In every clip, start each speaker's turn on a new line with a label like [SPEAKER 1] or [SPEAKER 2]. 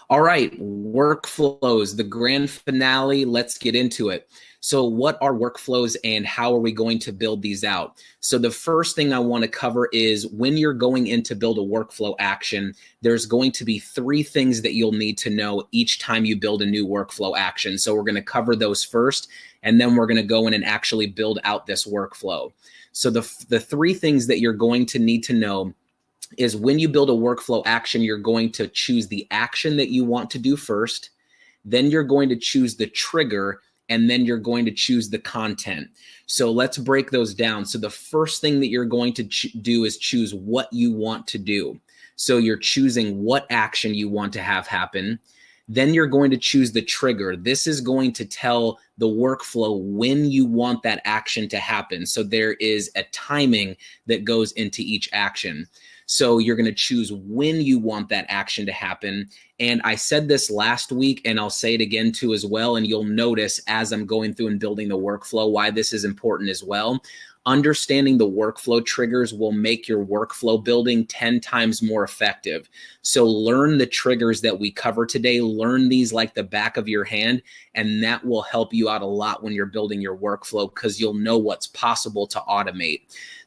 [SPEAKER 1] All right, workflows, the grand finale. Let's get into it. So, what are workflows and how are we going to build these out? So, the first thing I want to cover is when you're going in to build a workflow action, there's going to be three things that you'll need to know each time you build a new workflow action. So, we're going to cover those first, and then we're going to go in and actually build out this workflow. So, the three things that you're going to need to know is when you build a workflow action, you're going to choose the action that you want to do first, then you're going to choose the trigger, and then you're going to choose the content. So let's break those down. So the first thing that you're going to do is choose what you want to do. So you're choosing what action you want to have happen. Then you're going to choose the trigger. This is going to tell the workflow when you want that action to happen. So there is a timing that goes into each action. So you're going to choose when you want that action to happen. And I said this last week, and I'll say it again too as well. And you'll notice as I'm going through and building the workflow why this is important as well. Understanding the workflow triggers will make your workflow building 10 times more effective. So learn the triggers that we cover today, learn these like the back of your hand, and that will help you out a lot when you're building your workflow because you'll know what's possible to automate.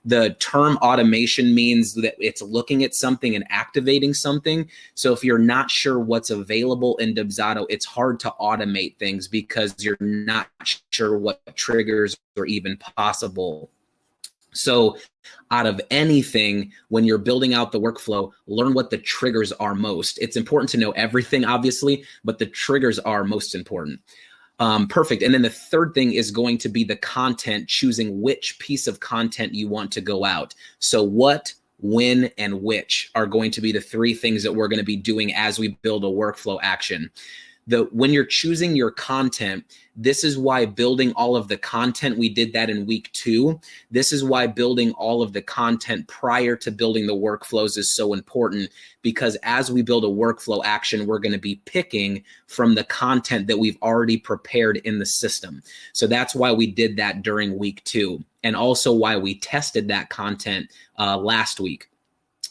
[SPEAKER 1] The term automation means that it's looking at something and activating something. So if you're not sure what's available in Dubsado, it's hard to automate things because you're not sure what triggers are even possible. So out of anything, when you're building out the workflow, learn what the triggers are most. It's important to know everything, obviously, but the triggers are most important. Perfect. And then the third thing is going to be the content, choosing which piece of content you want to go out. So what, when, and which are going to be the three things that we're going to be doing as we build a workflow action. When you're choosing your content, this is why building all of the content, we did that in week 2. This is why building all of the content prior to building the workflows is so important, because as we build a workflow action, we're going to be picking from the content that we've already prepared in the system. So that's why we did that during week 2, and also why we tested that content last week.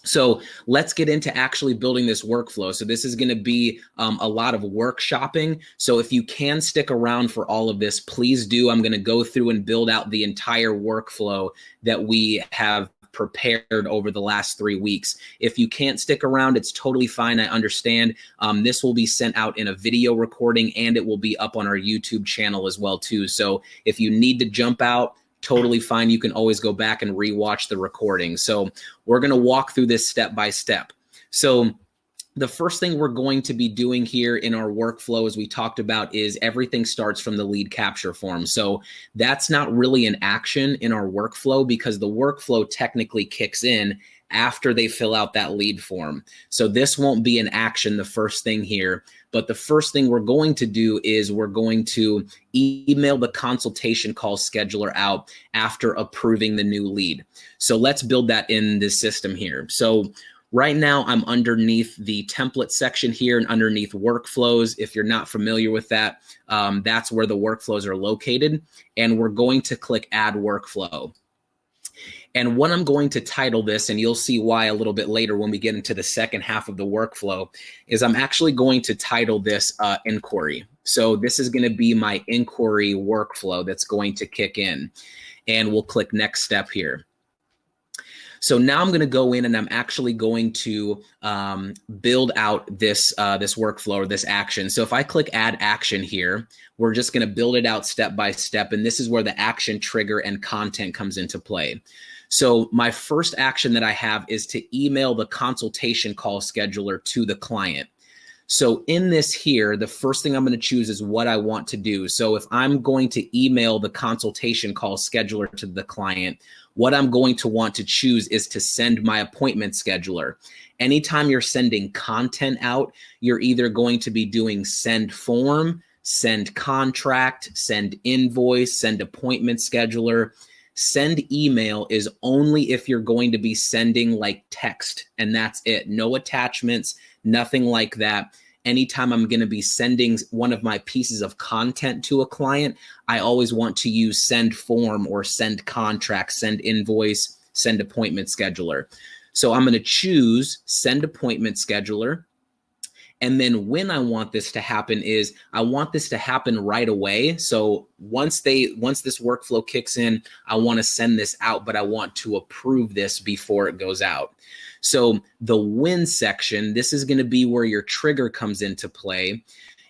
[SPEAKER 1] So let's get into actually building this workflow. So this is going to be a lot of workshopping. So if you can stick around for all of this, please do. I'm going to go through and build out the entire workflow that we have prepared over the last 3 weeks. If you can't stick around, it's totally fine. I understand. This will be sent out in a video recording, and it will be up on our YouTube channel as well too. So if you need to jump out, totally fine. You can always go back and rewatch the recording. So we're going to walk through this step by step. So the first thing we're going to be doing here in our workflow, as we talked about, is everything starts from the lead capture form. So that's not really an action in our workflow because the workflow technically kicks in after they fill out that lead form. So this won't be an action, the first thing here. But the first thing we're going to do is we're going to email the consultation call scheduler out after approving the new lead. So let's build that in this system here. So right now I'm underneath the template section here and underneath workflows. If you're not familiar with that, that's where the workflows are located. And we're going to click add workflow. And what I'm going to title this, and you'll see why a little bit later when we get into the second half of the workflow, is I'm actually going to title this inquiry. So this is going to be my inquiry workflow that's going to kick in. And we'll click next step here. So now I'm going to go in and I'm actually going to build out this workflow or this action. So if I click add action here, we're just going to build it out step by step. And this is where the action trigger and content comes into play. So my first action that I have is to email the consultation call scheduler to the client. So in this here, the first thing I'm going to choose is what I want to do. So if I'm going to email the consultation call scheduler to the client, what I'm going to want to choose is to send my appointment scheduler. Anytime you're sending content out, you're either going to be doing send form, send contract, send invoice, send appointment scheduler. Send email is only if you're going to be sending like text, and that's it. No attachments, nothing like that. Anytime I'm going to be sending one of my pieces of content to a client, I always want to use send form or send contract, send invoice, send appointment scheduler. So I'm going to choose send appointment scheduler. And then when I want this to happen is I want this to happen right away. So once this workflow kicks in, I want to send this out, but I want to approve this before it goes out. So the when section, this is going to be where your trigger comes into play.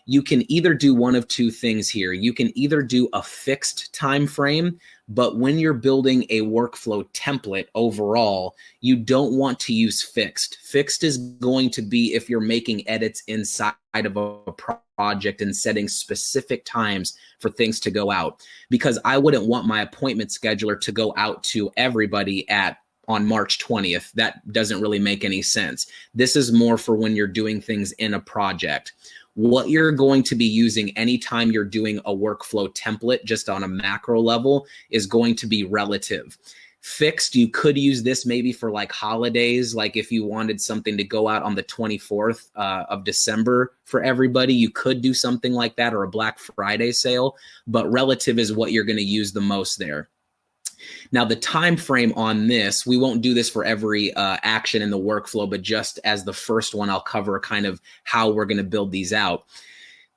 [SPEAKER 1] You can either do one of two things here. You can either do a fixed time frame, but when you're building a workflow template overall, you don't want to use fixed. Fixed is going to be if you're making edits inside of a project and setting specific times for things to go out, because I wouldn't want my appointment scheduler to go out to everybody on March 20th. That doesn't really make any sense. This is more for when you're doing things in a project. What you're going to be using anytime you're doing a workflow template, just on a macro level, is going to be relative. Fixed, you could use this maybe for like holidays, like if you wanted something to go out on the 24th of December for everybody, you could do something like that, or a Black Friday sale, but relative is what you're going to use the most there. Now, the time frame on this, we won't do this for every action in the workflow, but just as the first one, I'll cover kind of how we're going to build these out.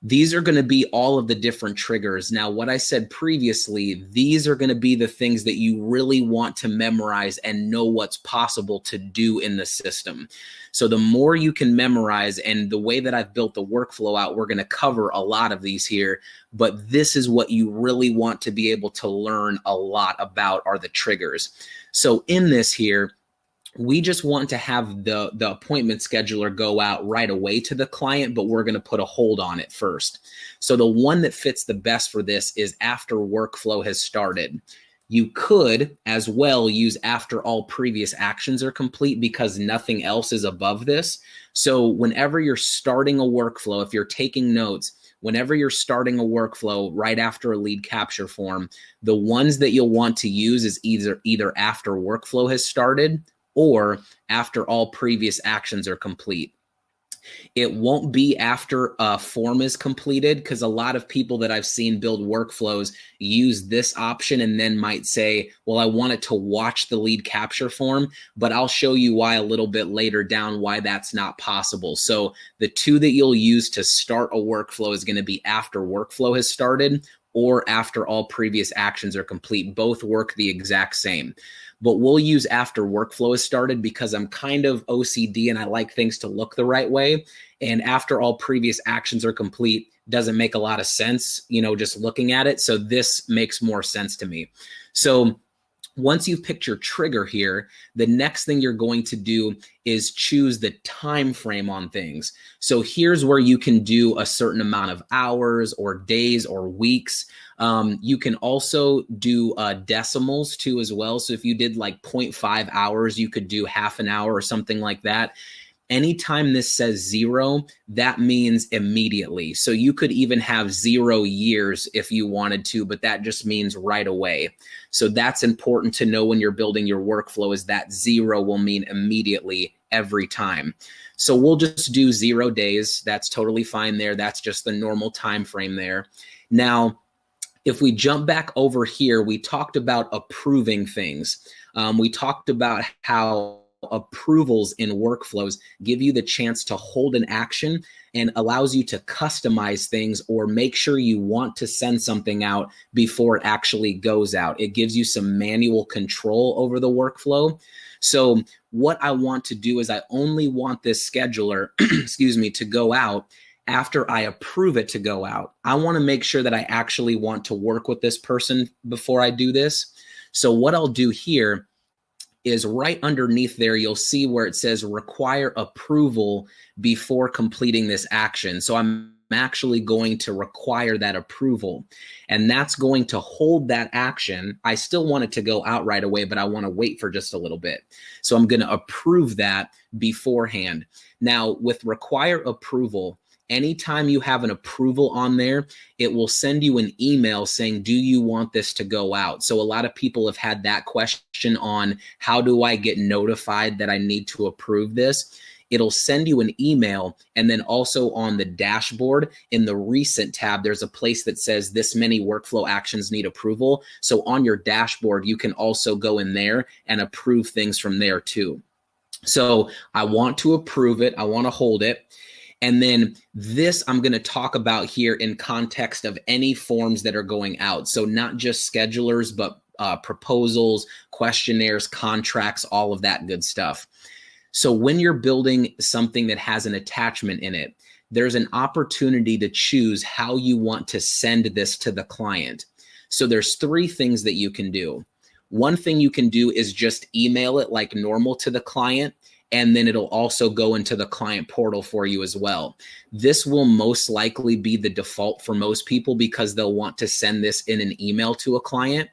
[SPEAKER 1] These are going to be all of the different triggers. Now, what I said previously, these are going to be the things that you really want to memorize and know what's possible to do in the system. So the more you can memorize, and the way that I've built the workflow out, we're going to cover a lot of these here, but this is what you really want to be able to learn a lot about, are the triggers. So in this here, we just want to have the appointment scheduler go out right away to the client, but we're going to put a hold on it first. So the one that fits the best for this is after workflow has started. You could as well use after all previous actions are complete, because nothing else is above this. So whenever you're starting a workflow, if you're taking notes, whenever you're starting a workflow right after a lead capture form, the ones that you'll want to use is either after workflow has started or after all previous actions are complete. It won't be after a form is completed, because a lot of people that I've seen build workflows use this option and then might say, well, I want it to watch the lead capture form, but I'll show you why a little bit later down why that's not possible. So the two that you'll use to start a workflow is going to be after workflow has started or after all previous actions are complete. Both work the exact same. But we'll use after workflow has started because I'm kind of OCD and I like things to look the right way. And after all previous actions are complete doesn't make a lot of sense, just looking at it. So this makes more sense to me. So once you've picked your trigger here, the next thing you're going to do is choose the time frame on things. So here's where you can do a certain amount of hours or days or weeks. You can also do decimals too as well. So if you did like 0.5 hours, you could do half an hour or something like that. Anytime this says 0, that means immediately. So you could even have 0 years if you wanted to, but that just means right away. So that's important to know when you're building your workflow, is that 0 will mean immediately every time. So we'll just do 0 days. That's totally fine there. That's just the normal time frame there. Now, if we jump back over here, we talked about approving things. We talked about how approvals in workflows give you the chance to hold an action and allows you to customize things or make sure you want to send something out before it actually goes out. It gives you some manual control over the workflow. So what I want to do is I only want this scheduler, to go out after I approve it to go out. I want to make sure that I actually want to work with this person before I do this. So what I'll do here is right underneath there, you'll see where it says require approval before completing this action. So I'm actually going to require that approval, and that's going to hold that action. I still want it to go out right away, but I want to wait for just a little bit. So I'm going to approve that beforehand. Now with require approval, anytime you have an approval on there, it will send you an email saying, do you want this to go out? So a lot of people have had that question on how do I get notified that I need to approve this? It'll send you an email, and then also on the dashboard in the recent tab, there's a place that says this many workflow actions need approval. So on your dashboard, you can also go in there and approve things from there too. So I want to approve it. I want to hold it. And then this I'm going to talk about here in context of any forms that are going out. So not just schedulers, but proposals, questionnaires, contracts, all of that good stuff. So when you're building something that has an attachment in it, there's an opportunity to choose how you want to send this to the client. So there's three things that you can do. One thing you can do is just email it like normal to the client, and then it'll also go into the client portal for you as well. This will most likely be the default for most people because they'll want to send this in an email to a client.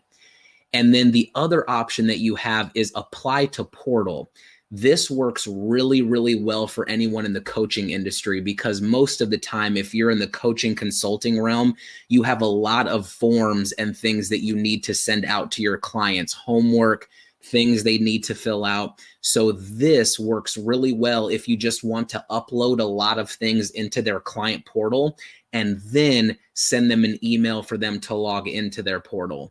[SPEAKER 1] And then the other option that you have is apply to portal. This works really, really well for anyone in the coaching industry because most of the time, if you're in the coaching consulting realm, you have a lot of forms and things that you need to send out to your clients, homework, things they need to fill out. So this works really well if you just want to upload a lot of things into their client portal and then send them an email for them to log into their portal.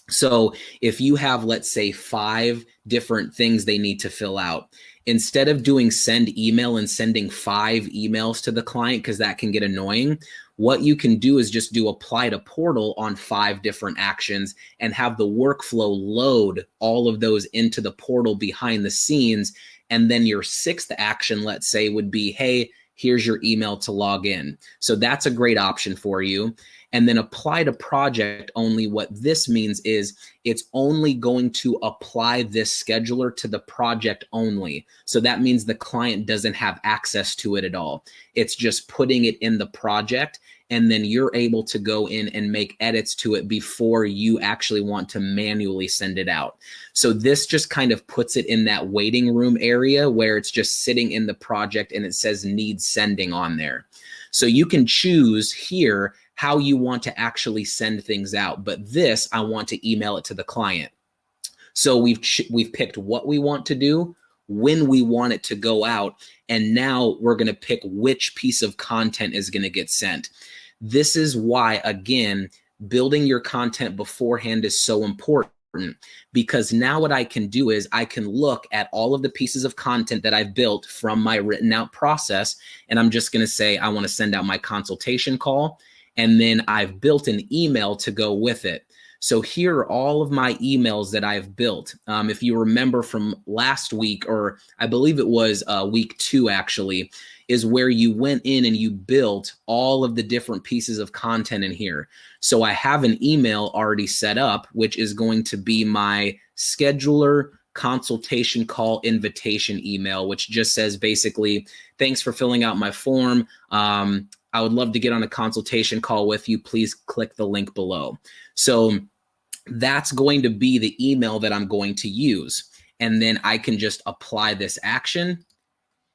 [SPEAKER 1] So if you have, let's say, 5 different things they need to fill out, instead of doing send email and sending 5 emails to the client, because that can get annoying, what you can do is just do apply to portal on 5 different actions and have the workflow load all of those into the portal behind the scenes. And then your 6th action, let's say, would be, hey, here's your email to log in. So that's a great option for you. And then apply to project only. What this means is it's only going to apply this scheduler to the project only. So that means the client doesn't have access to it at all. It's just putting it in the project, and then you're able to go in and make edits to it before you actually want to manually send it out. So this just kind of puts it in that waiting room area where it's just sitting in the project and it says needs sending on there. So you can choose here how you want to actually send things out. But this, I want to email it to the client. So we've picked what we want to do, when we want it to go out, and now we're going to pick which piece of content is going to get sent. This is why, again, building your content beforehand is so important, because now what I can do is I can look at all of the pieces of content that I've built from my written out process, and I'm just going to say I want to send out my consultation call. And then I've built an email to go with it. So here are all of my emails that I've built. If you remember from last week, or I believe it was week 2 actually, is where you went in and you built all of the different pieces of content in here. So I have an email already set up, which is going to be my scheduler consultation call invitation email, which just says basically, thanks for filling out my form. I would love to get on a consultation call with you. Please click the link below. So that's going to be the email that I'm going to use. And then I can just apply this action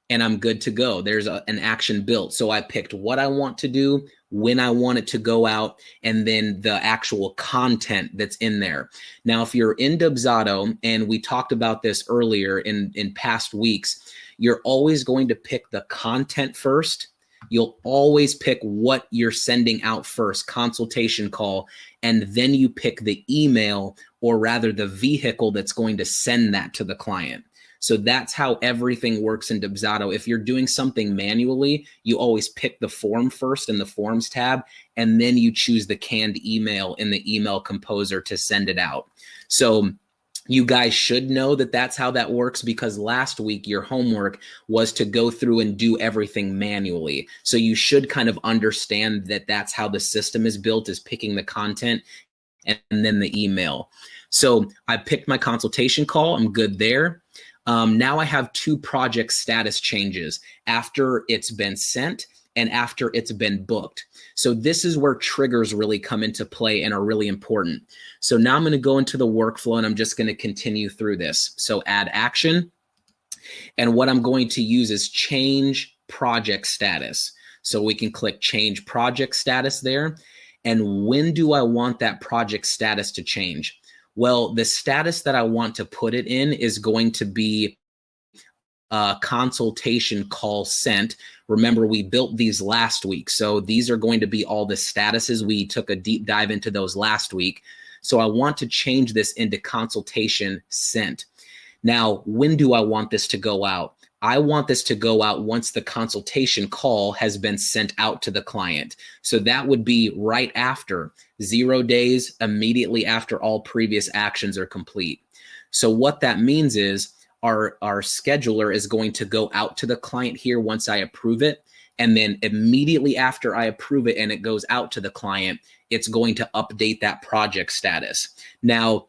[SPEAKER 1] and I'm good to go. There's an action built. So I picked what I want to do, when I want it to go out, and then the actual content that's in there. Now, if you're in Dubsado, and we talked about this earlier in past weeks, you're always going to pick the content first. You'll always pick what you're sending out first, consultation call, and then you pick the email, or rather the vehicle that's going to send that to the client. So that's how everything works in Dubsado. If you're doing something manually, you always pick the form first in the forms tab, and then you choose the canned email in the email composer to send it out. So you guys should know that that's how that works, because last week your homework was to go through and do everything manually. So you should kind of understand that that's how the system is built, is picking the content and then the email. So I picked my consultation call. I'm good there. Now I have 2 project status changes after it's been sent and after it's been booked. So this is where triggers really come into play and are really important. So now I'm going to go into the workflow and I'm just going to continue through this. So add action. And what I'm going to use is change project status. So we can click change project status there. And when do I want that project status to change? Well, the status that I want to put it in is going to be a consultation call sent. Remember, we built these last week. So these are going to be all the statuses. We took a deep dive into those last week. So I want to change this into consultation sent. Now, when do I want this to go out? I want this to go out once the consultation call has been sent out to the client. So that would be right after 0 days, immediately after all previous actions are complete. So what that means is our scheduler is going to go out to the client here once I approve it. And then immediately after I approve it and it goes out to the client, it's going to update that project status. Now,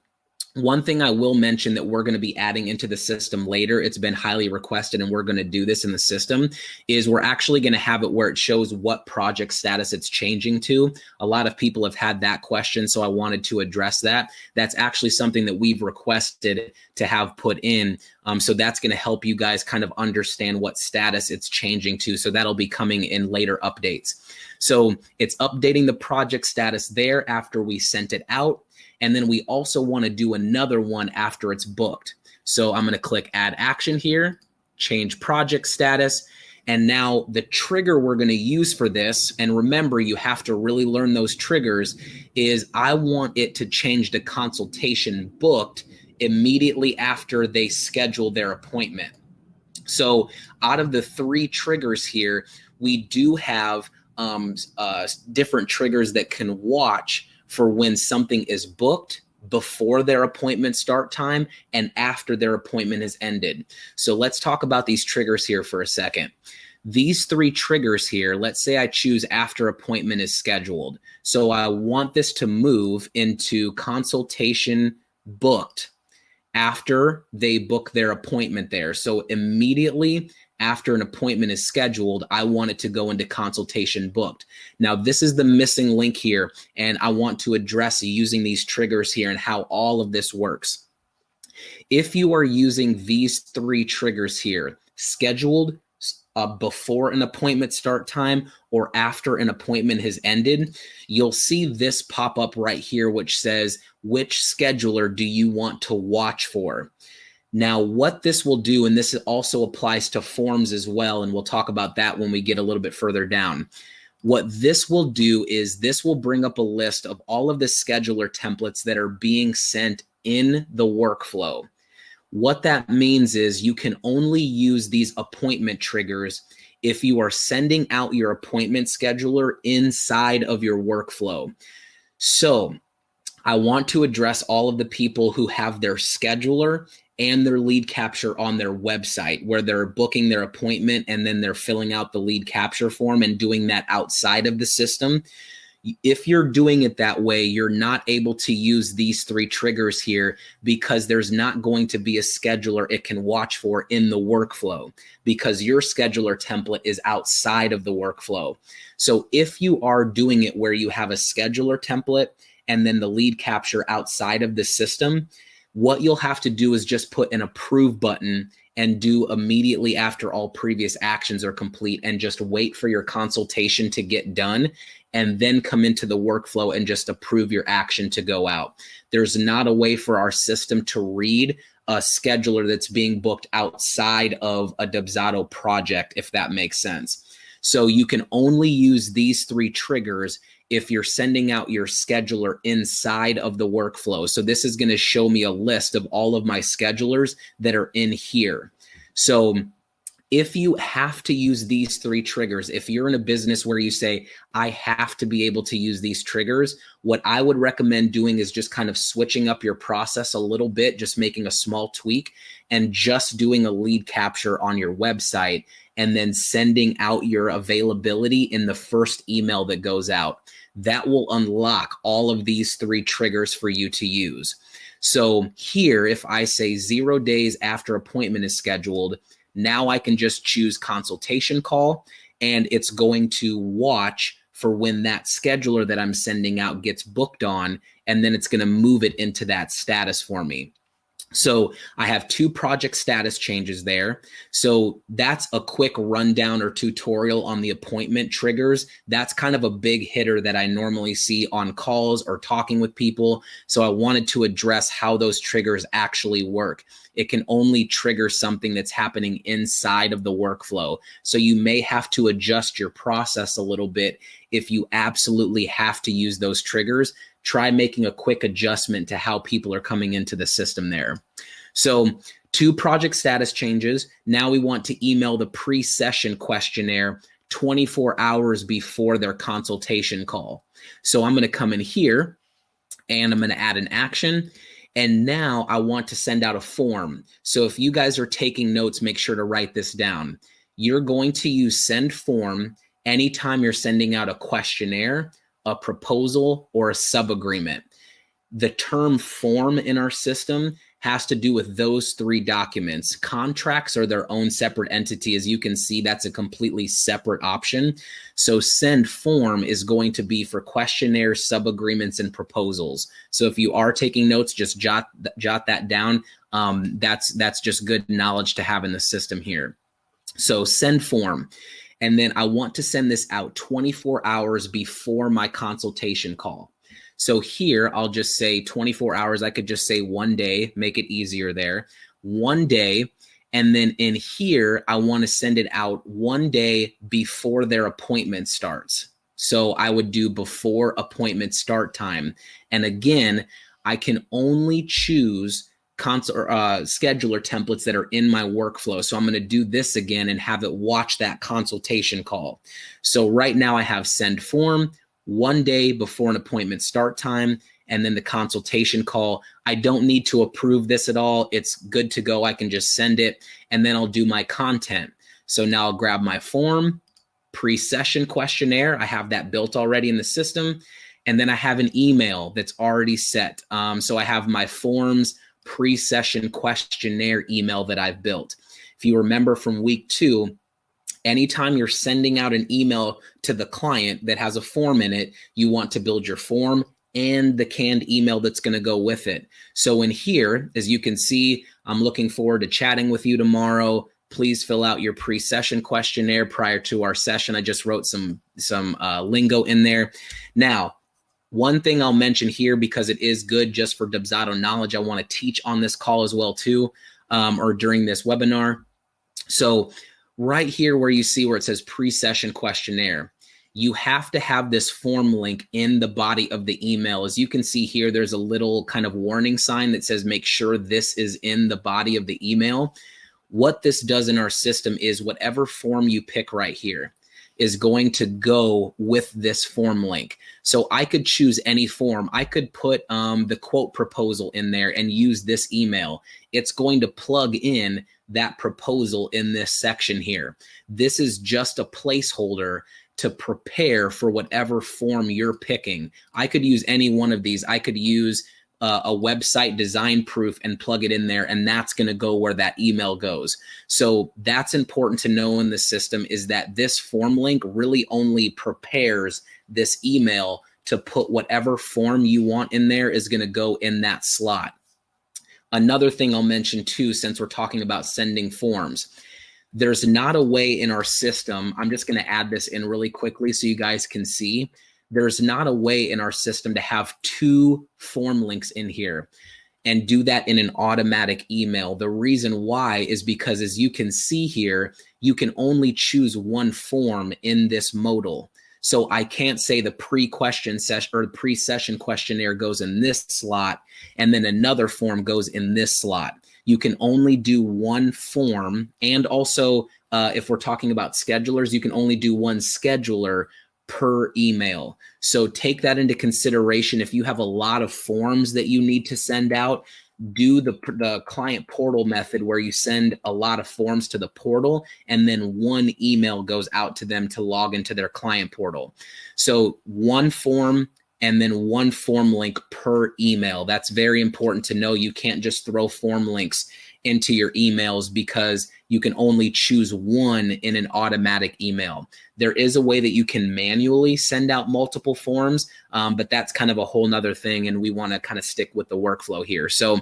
[SPEAKER 1] one thing I will mention that we're going to be adding into the system later, it's been highly requested and we're going to do this in the system, is we're actually going to have it where it shows what project status it's changing to. A lot of people have had that question, so I wanted to address that. That's actually something that we've requested to have put in. So that's going to help you guys kind of understand what status it's changing to. So that'll be coming in later updates. So it's updating the project status there after we sent it out. And then we also want to do another one after it's booked. So I'm going to click add action here, change project status. And now the trigger we're going to use for this, and remember, you have to really learn those triggers, is I want it to change the consultation booked immediately after they schedule their appointment. So out of the 3 triggers here, we do have different triggers that can watch for when something is booked before their appointment start time and after their appointment has ended. So let's talk about these triggers here for a second. These 3 triggers here, let's say I choose after appointment is scheduled. So I want this to move into consultation booked after they book their appointment there. So immediately after an appointment is scheduled, I want it to go into consultation booked. Now, this is the missing link here, and I want to address using these triggers here and how all of this works. If you are using these 3 triggers here, scheduled before an appointment start time or after an appointment has ended, you'll see this pop up right here, which says, which scheduler do you want to watch for? Now, what this will do, and this also applies to forms as well, and we'll talk about that when we get a little bit further down. What this will do is this will bring up a list of all of the scheduler templates that are being sent in the workflow. What that means is you can only use these appointment triggers if you are sending out your appointment scheduler inside of your workflow. So I want to address all of the people who have their scheduler and their lead capture on their website where they're booking their appointment and then they're filling out the lead capture form and doing that outside of the system. If you're doing it that way, you're not able to use these 3 triggers here because there's not going to be a scheduler it can watch for in the workflow because your scheduler template is outside of the workflow. So if you are doing it where you have a scheduler template and then the lead capture outside of the system, what you'll have to do is just put an approve button and do immediately after all previous actions are complete and just wait for your consultation to get done and then come into the workflow and just approve your action to go out. There's not a way for our system to read a scheduler that's being booked outside of a Dubsado project, if that makes sense. So you can only use these 3 triggers if you're sending out your scheduler inside of the workflow. So this is going to show me a list of all of my schedulers that are in here. So if you have to use these 3 triggers, if you're in a business where you say, I have to be able to use these triggers, what I would recommend doing is just kind of switching up your process a little bit, just making a small tweak and just doing a lead capture on your website and then sending out your availability in the first email that goes out. That will unlock all of these 3 triggers for you to use. So here, if I say 0 days after appointment is scheduled, now I can just choose consultation call and it's going to watch for when that scheduler that I'm sending out gets booked on, and then it's going to move it into that status for me. So I have 2 project status changes there. So that's a quick rundown or tutorial on the appointment triggers. That's kind of a big hitter that I normally see on calls or talking with people. So I wanted to address how those triggers actually work. It can only trigger something that's happening inside of the workflow. So you may have to adjust your process a little bit if you absolutely have to use those triggers. Try making a quick adjustment to how people are coming into the system there. So 2 project status changes. Now we want to email the pre-session questionnaire 24 hours before their consultation call. So I'm going to come in here and I'm going to add an action. And now I want to send out a form. So if you guys are taking notes, make sure to write this down. You're going to use send form anytime you're sending out a questionnaire, a proposal, or a sub-agreement. The term form in our system has to do with those 3 documents. Contracts are their own separate entity. As you can see, that's a completely separate option. So send form is going to be for questionnaires, sub-agreements, and proposals. So if you are taking notes, just jot that down. That's just good knowledge to have in the system here. So send form. And then I want to send this out 24 hours before my consultation call. So here, I'll just say 24 hours. I could just say 1 day, make it easier there. 1 day. And then in here, I want to send it out 1 day before their appointment starts. So I would do before appointment start time. And again, I can only choose scheduler templates that are in my workflow. So I'm going to do this again and have it watch that consultation call. So right now I have send form, 1 day before an appointment start time, and then the consultation call. I don't need to approve this at all. It's good to go. I can just send it, and then I'll do my content. So now I'll grab my form, pre-session questionnaire. I have that built already in the system. And then I have an email that's already set. So I have my forms pre-session questionnaire email that I've built. If you remember from week 2, anytime you're sending out an email to the client that has a form in it, you want to build your form and the canned email that's going to go with it. So in here, as you can see, I'm looking forward to chatting with you tomorrow. Please fill out your pre-session questionnaire prior to our session. I just wrote some lingo in there. Now, one thing I'll mention here, because it is good just for Dubsado knowledge, I want to teach on this call as well too, or during this webinar. So right here where you see where it says pre-session questionnaire, you have to have this form link in the body of the email. As you can see here, there's a little kind of warning sign that says make sure this is in the body of the email. What this does in our system is whatever form you pick right here is going to go with this form link. So I could choose any form. I could put the quote proposal in there and use this email. It's going to plug in that proposal in this section here. This is just a placeholder to prepare for whatever form you're picking. I could use any one of these. I could use a website design proof and plug it in there, and that's going to go where that email goes. So that's important to know in the system, is that this form link really only prepares this email to put whatever form you want in there is going to go in that slot. Another thing I'll mention too, since we're talking about sending forms, there's not a way in our system, I'm just going to add this in really quickly so you guys can see. There's not a way in our system to have 2 form links in here and do that in an automatic email. The reason why is because, as you can see here, you can only choose one form in this modal. So I can't say the pre-question session or the pre-session questionnaire goes in this slot and then another form goes in this slot. You can only do one form. And also, if we're talking about schedulers, you can only do one scheduler per email. So take that into consideration. If you have a lot of forms that you need to send out, do the client portal method where you send a lot of forms to the portal and then one email goes out to them to log into their client portal. So one form and then one form link per email. That's very important to know. You can't just throw form links into your emails because you can only choose one in an automatic email. There is a way that you can manually send out multiple forms, but that's kind of a whole nother thing, and we want to kind of stick with the workflow here. So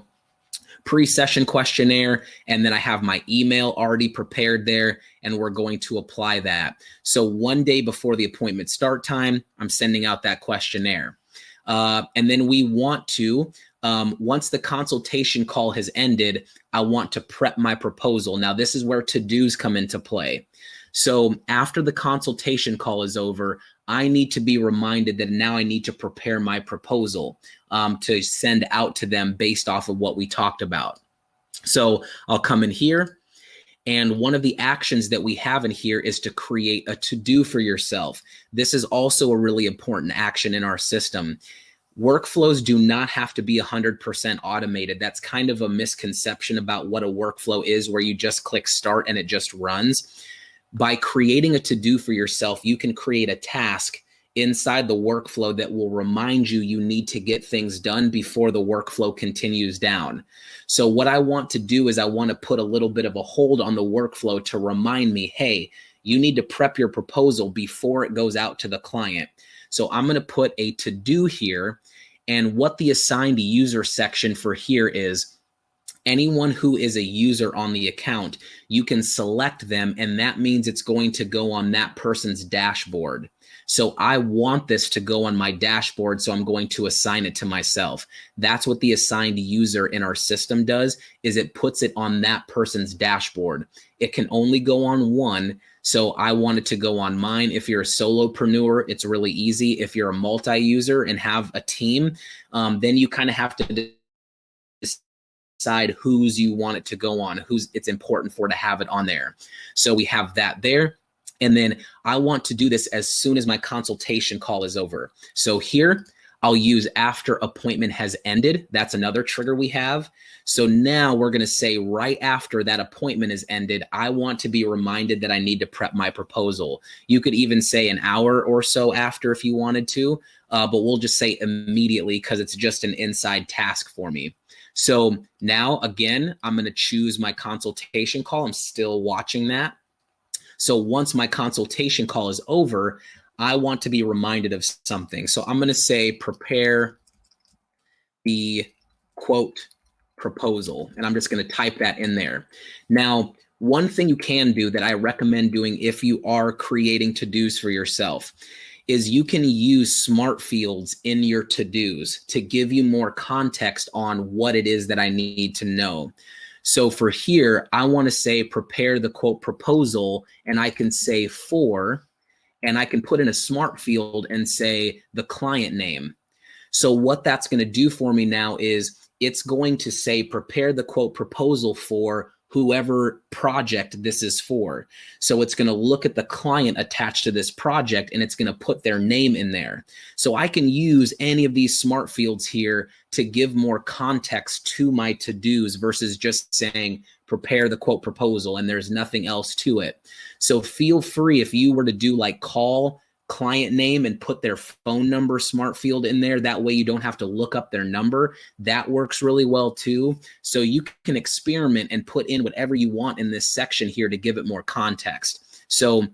[SPEAKER 1] pre-session questionnaire, and then I have my email already prepared there, and we're going to apply that. So 1 day before the appointment start time, I'm sending out that questionnaire. And then we want to, once the consultation call has ended, I want to prep my proposal. Now, this is where to-dos come into play. So after the consultation call is over, I need to be reminded that now I need to prepare my proposal to send out to them based off of what we talked about. So I'll come in here, and one of the actions that we have in here is to create a to-do for yourself. This is also a really important action in our system. Workflows do not have to be 100% automated. That's kind of a misconception about what a workflow is, where you just click start and it just runs. By creating a to-do for yourself, you can create a task inside the workflow that will remind you you need to get things done before the workflow continues down. So what I want to do is I want to put a little bit of a hold on the workflow to remind me, hey, you need to prep your proposal before it goes out to the client. So I'm going to put a to-do here, and what the assigned user section for here is, anyone who is a user on the account, you can select them, and that means it's going to go on that person's dashboard. So I want this to go on my dashboard, so I'm going to assign it to myself. That's what the assigned user in our system does, is it puts it on that person's dashboard. It can only go on one, so I want it to go on mine. If you're a solopreneur, it's really easy. If you're a multi-user and have a team, then you kind of have to decide whose you want it to go on, who's it's important for to have it on there. So we have that there. And then I want to do this as soon as my consultation call is over. So here I'll use after appointment has ended. That's another trigger we have. So now we're going to say right after that appointment is ended, I want to be reminded that I need to prep my proposal. You could even say an hour or so after if you wanted to, but we'll just say immediately because it's just an inside task for me. So now, again, I'm going to choose my consultation call. I'm still watching that. So once my consultation call is over, I want to be reminded of something. So I'm going to say prepare the quote proposal, and I'm just going to type that in there. Now, one thing you can do that I recommend doing if you are creating to-dos for yourself is you can use smart fields in your to-dos to give you more context on what it is that I need to know. So for here, I want to say prepare the quote proposal, and I can say for, and I can put in a smart field and say the client name. So what that's going to do for me now is it's going to say prepare the quote proposal for whoever project this is for. So it's going to look at the client attached to this project, and it's going to put their name in there. So I can use any of these smart fields here to give more context to my to-dos versus just saying prepare the quote proposal and there's nothing else to it. So feel free, if you were to do like call client name and put their phone number smart field in there, that way you don't have to look up their number. That works really well too. So you can experiment and put in whatever you want in this section here to give it more context. So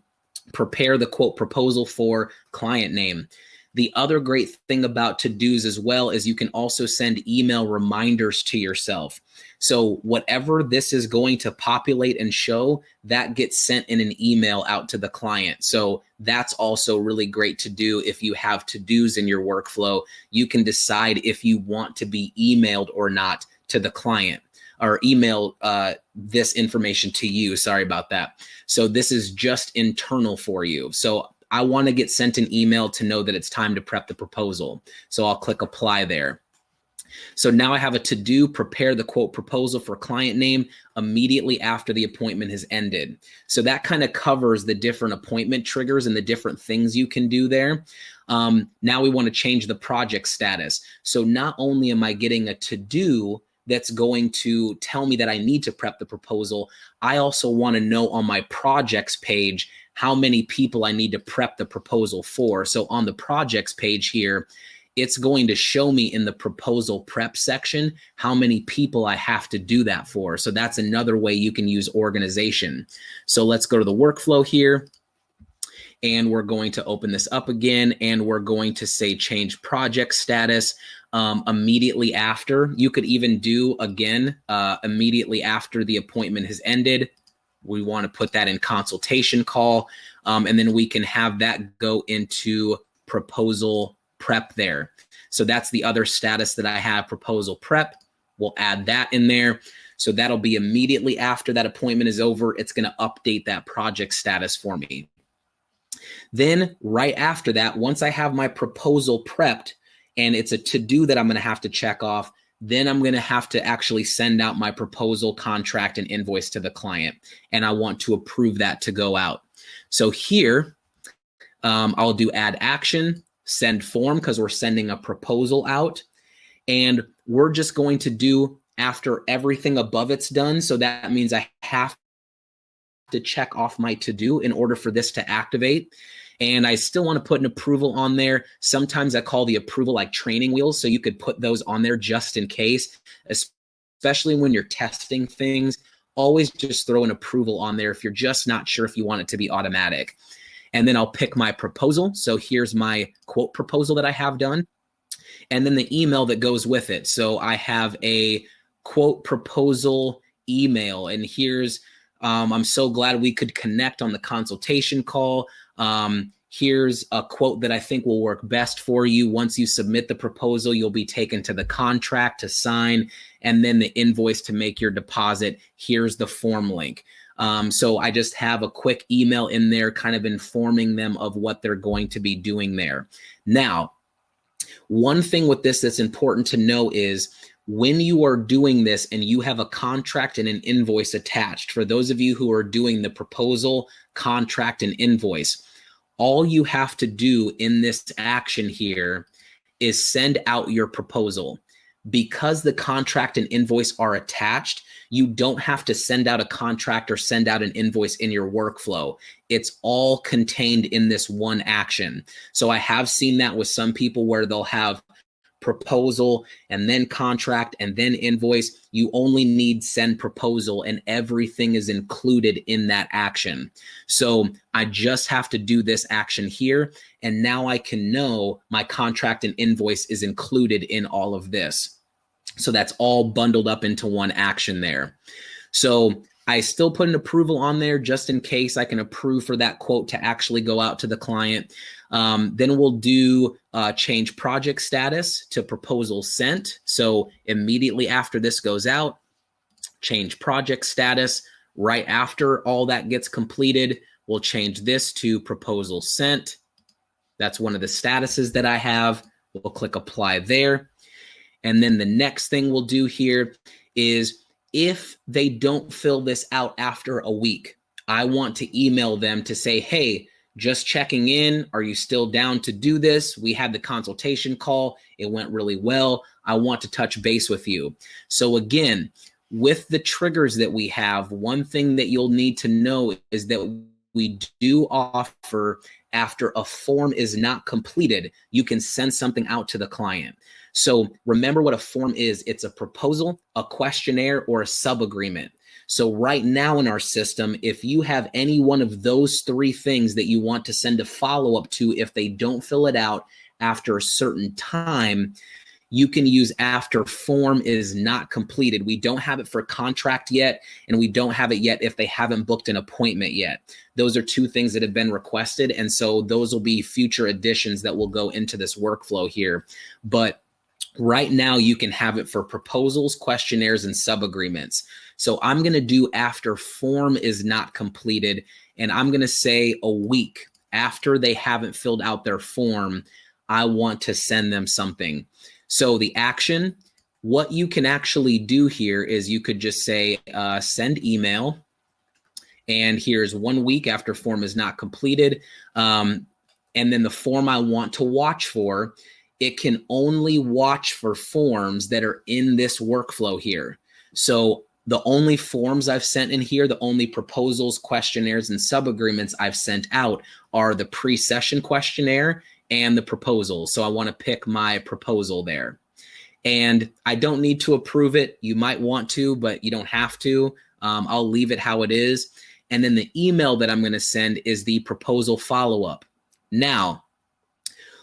[SPEAKER 1] prepare the quote proposal for client name. The other great thing about to-dos as well is you can also send email reminders to yourself. So whatever this is going to populate and show, that gets sent in an email out to the client. So that's also really great to do if you have to-dos in your workflow. You can decide if you want to be emailed or not to the client, or email this information to you. Sorry about that. So this is just internal for you. So I want to get sent an email to know that it's time to prep the proposal. So I'll click apply there. So now I have a to-do, prepare the quote proposal for client name immediately after the appointment has ended. So that kind of covers the different appointment triggers and the different things you can do there. Now we want to change the project status. So not only am I getting a to-do that's going to tell me that I need to prep the proposal, I also want to know on my projects page how many people I need to prep the proposal for. So on the projects page here, it's going to show me in the proposal prep section how many people I have to do that for. So that's another way you can use organization. So let's go to the workflow here, and we're going to open this up again, and we're going to say change project status immediately after. You could even do again immediately after the appointment has ended. We want to put that in consultation call, and then we can have that go into proposal prep there. So that's the other status that I have, proposal prep. We'll add that in there. So that'll be immediately after that appointment is over. It's going to update that project status for me. Then right after that, once I have my proposal prepped and it's a to-do that I'm going to have to check off, Then I'm going to have to actually send out my proposal, contract, and invoice to the client. And I want to approve that to go out. So here, I'll do add action, send form, because we're sending a proposal out. And we're just going to do after everything above it's done. So that means I have to check off my to-do in order for this to activate. And I still want to put an approval on there. Sometimes I call the approval like training wheels. So you could put those on there just in case, especially when you're testing things. Always just throw an approval on there if you're just not sure if you want it to be automatic. And then I'll pick my proposal. So here's my quote proposal that I have done. And then the email that goes with it. So I have a quote proposal email. And here's, I'm so glad we could connect on the consultation call. Here's a quote that I think will work best for you. Once you submit the proposal, you'll be taken to the contract to sign, and then the invoice to make your deposit. Here's the form link. So I just have a quick email in there kind of informing them of what they're going to be doing there. Now, one thing with this that's important to know is when you are doing this and you have a contract and an invoice attached, for those of you who are doing the proposal, contract, and invoice, all you have to do in this action here is send out your proposal. Because the contract and invoice are attached, you don't have to send out a contract or send out an invoice in your workflow. It's all contained in this one action. So I have seen that with some people where they'll have proposal and then contract and then invoice. You only need send proposal and everything is included in that action. So I just have to do this action here. And now I can know my contract and invoice is included in all of this. So that's all bundled up into one action there. So I still put an approval on there just in case I can approve for that quote to actually go out to the client. Then we'll do change project status to proposal sent. So immediately after this goes out, change project status. Right after all that gets completed, we'll change this to proposal sent. That's one of the statuses that I have. We'll click apply there. And then the next thing we'll do here is if they don't fill this out after a week, I want to email them to say, hey, just checking in. Are you still down to do this? We had the consultation call. It went really well. I want to touch base with you. So again, with the triggers that we have, one thing that you'll need to know is that we do offer after a form is not completed, you can send something out to the client. So remember what a form is. It's a proposal, a questionnaire, or a sub-agreement. So right now in our system, if you have any one of those three things that you want to send a follow-up to, if they don't fill it out after a certain time, you can use after form is not completed. We don't have it for contract yet, and we don't have it yet if they haven't booked an appointment yet. Those are two things that have been requested, and so those will be future additions that will go into this workflow here. But right now, you can have it for proposals, questionnaires, and sub-agreements. So I'm going to do after form is not completed, and I'm going to say a week after they haven't filled out their form, I want to send them something. So the action, what you can actually do here is you could just say send email, and here's 1 week after form is not completed. And then the form I want to watch for, it can only watch for forms that are in this workflow here. So the only forms I've sent in here, the only proposals, questionnaires, and sub-agreements I've sent out are the pre-session questionnaire and the proposal. So I want to pick my proposal there. And I don't need to approve it. You might want to, but you don't have to. I'll leave it how it is. And then the email that I'm going to send is the proposal follow-up. Now,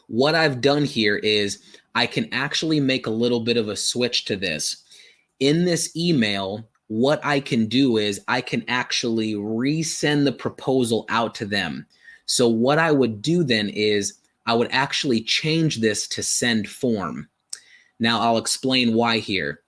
[SPEAKER 1] what I've done here is I can actually make a little bit of a switch to this. In this email, what I can do is I can actually resend the proposal out to them. So what I would do then is I would actually change this to send form. Now I'll explain why here.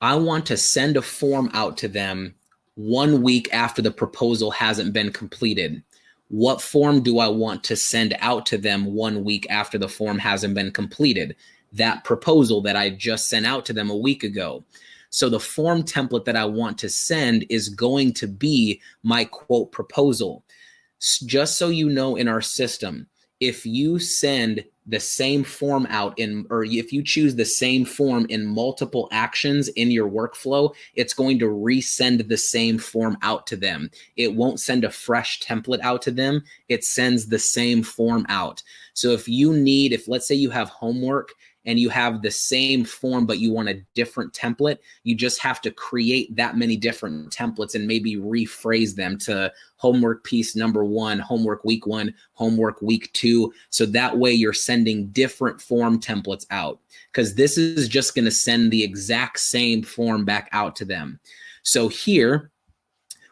[SPEAKER 1] I want to send a form out to them 1 week after the proposal hasn't been completed. What form do I want to send out to them 1 week after the form hasn't been completed? that proposal that I just sent out to them a week ago. So the form template that I want to send is going to be my quote proposal. Just so you know, in our system, if you send the same form out or if you choose the same form in multiple actions in your workflow, it's going to resend the same form out to them. It won't send a fresh template out to them. It sends the same form out. So if let's say you have homework and you have the same form, but you want a different template, you just have to create that many different templates and maybe rephrase them to homework piece number 1, homework week 1, homework week 2. So that way you're sending different form templates out, because this is just going to send the exact same form back out to them. So here,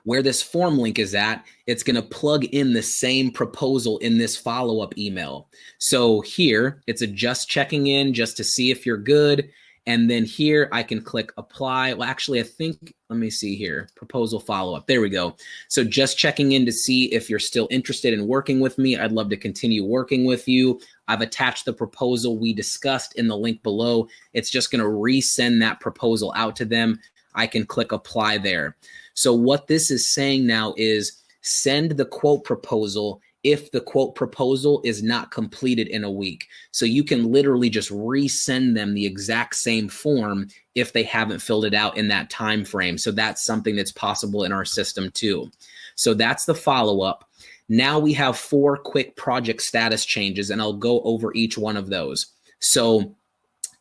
[SPEAKER 1] where this form link is at, it's going to plug in the same proposal in this follow-up email. So here, it's a just checking in just to see if you're good. And then here I can click apply. Well, actually, let me see here, proposal follow-up. There we go. So just checking in to see if you're still interested in working with me. I'd love to continue working with you. I've attached the proposal we discussed in the link below. It's just going to resend that proposal out to them. I can click apply there. So what this is saying now is send the quote proposal if the quote proposal is not completed in a week. So you can literally just resend them the exact same form if they haven't filled it out in that time frame. So that's something that's possible in our system too. So that's the follow-up. Now we have 4 quick project status changes, and I'll go over each one of those. So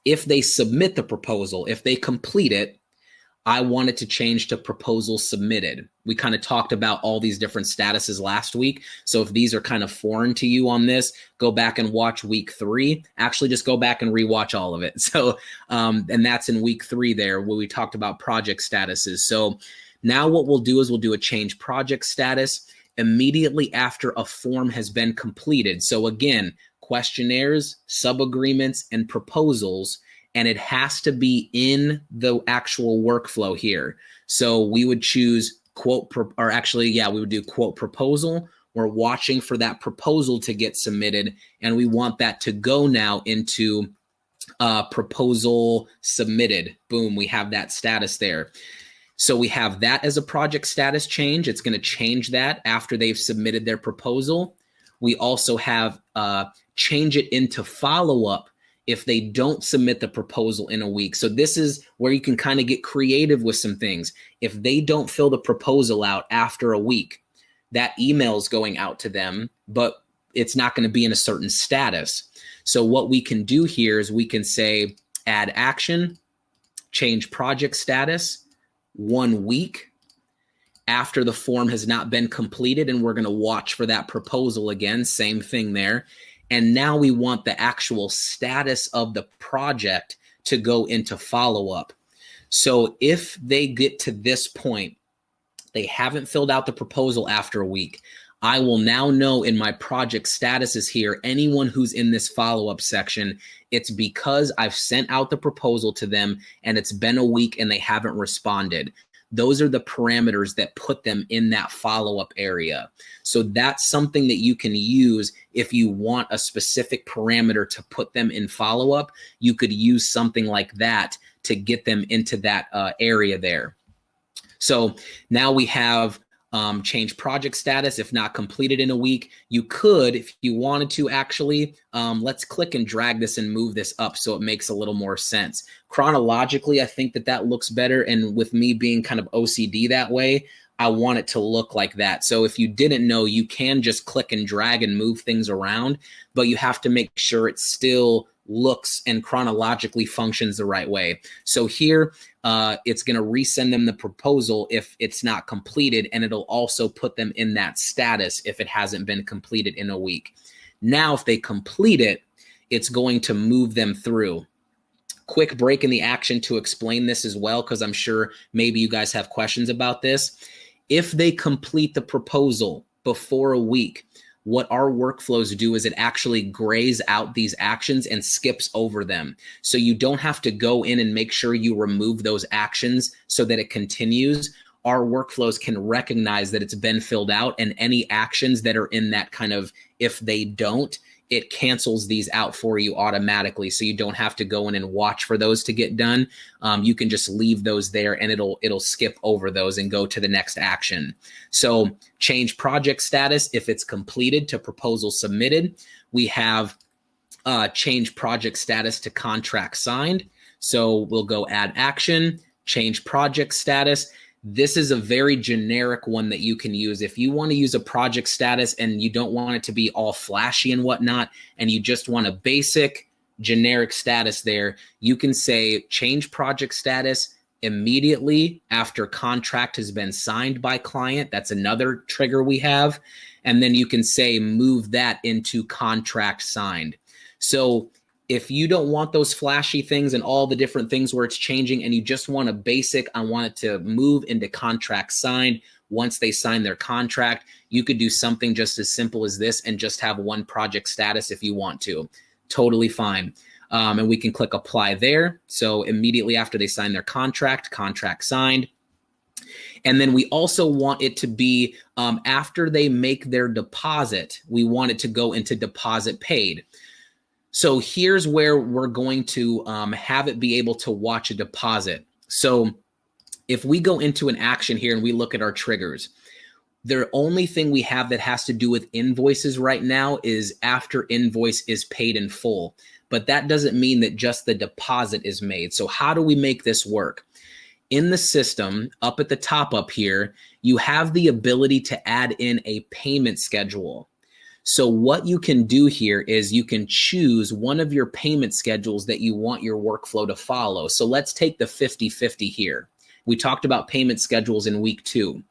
[SPEAKER 1] if they submit the proposal, if they complete it, I wanted to change to proposal submitted. We kind of talked about all these different statuses last week. So if these are kind of foreign to you on this, go back and watch week 3. Actually, just go back and rewatch all of it. So, and that's in week 3 there where we talked about project statuses. So now what we'll do is we'll do a change project status immediately after a form has been completed. So again, questionnaires, sub-agreements, and proposals. And it has to be in the actual workflow here. So we would choose we would do quote proposal. We're watching for that proposal to get submitted, and we want that to go now into proposal submitted. Boom, we have that status there. So we have that as a project status change. It's going to change that after they've submitted their proposal. We also have change it into follow-up if they don't submit the proposal in a week. So this is where you can kind of get creative with some things. If they don't fill the proposal out after a week, that email is going out to them, but it's not going to be in a certain status. So what we can do here is we can say add action, change project status, 1 week after the form has not been completed, and we're going to watch for that proposal again, same thing there. And now we want the actual status of the project to go into follow-up. So if they get to this point, they haven't filled out the proposal after a week, I will now know in my project statuses here, anyone who's in this follow-up section, it's because I've sent out the proposal to them and it's been a week and they haven't responded. Those are the parameters that put them in that follow-up area. So that's something that you can use if you want a specific parameter to put them in follow-up. You could use something like that to get them into that area there. So now we have change project status if not completed in a week. You could, if you wanted to, actually, let's click and drag this and move this up so it makes a little more sense. Chronologically, I think that looks better. And with me being kind of OCD that way, I want it to look like that. So if you didn't know, you can just click and drag and move things around, but you have to make sure it still looks and chronologically functions the right way. So here, it's going to resend them the proposal if it's not completed, and it'll also put them in that status if it hasn't been completed in a week. Now, if they complete it, it's going to move them through. Quick break in the action to explain this as well, because I'm sure maybe you guys have questions about this. If they complete the proposal before a week, what our workflows do is it actually grays out these actions and skips over them. So you don't have to go in and make sure you remove those actions so that it continues. Our workflows can recognize that it's been filled out, and any actions that are in that kind of if they don't, it cancels these out for you automatically. So you don't have to go in and watch for those to get done. You can just leave those there and it'll skip over those and go to the next action. So change project status if it's completed to proposal submitted. We have change project status to contract signed. So we'll go add action, change project status. This is a very generic one that you can use. If you want to use a project status and you don't want it to be all flashy and whatnot, and you just want a basic generic status there, you can say change project status immediately after contract has been signed by client. That's another trigger we have. And then you can say move that into contract signed. So if you don't want those flashy things and all the different things where it's changing and you just want a basic, I want it to move into contract signed once they sign their contract, you could do something just as simple as this and just have one project status if you want to. Totally fine. And we can click apply there. So immediately after they sign their contract, contract signed. And then we also want it to be after they make their deposit, we want it to go into deposit paid. So here's where we're going to have it be able to watch a deposit. So if we go into an action here and we look at our triggers, the only thing we have that has to do with invoices right now is after invoice is paid in full. But that doesn't mean that just the deposit is made. So how do we make this work? In the system, up at the top up here, you have the ability to add in a payment schedule. So what you can do here is you can choose one of your payment schedules that you want your workflow to follow. So let's take the 50-50 here. We talked about payment schedules in week 2.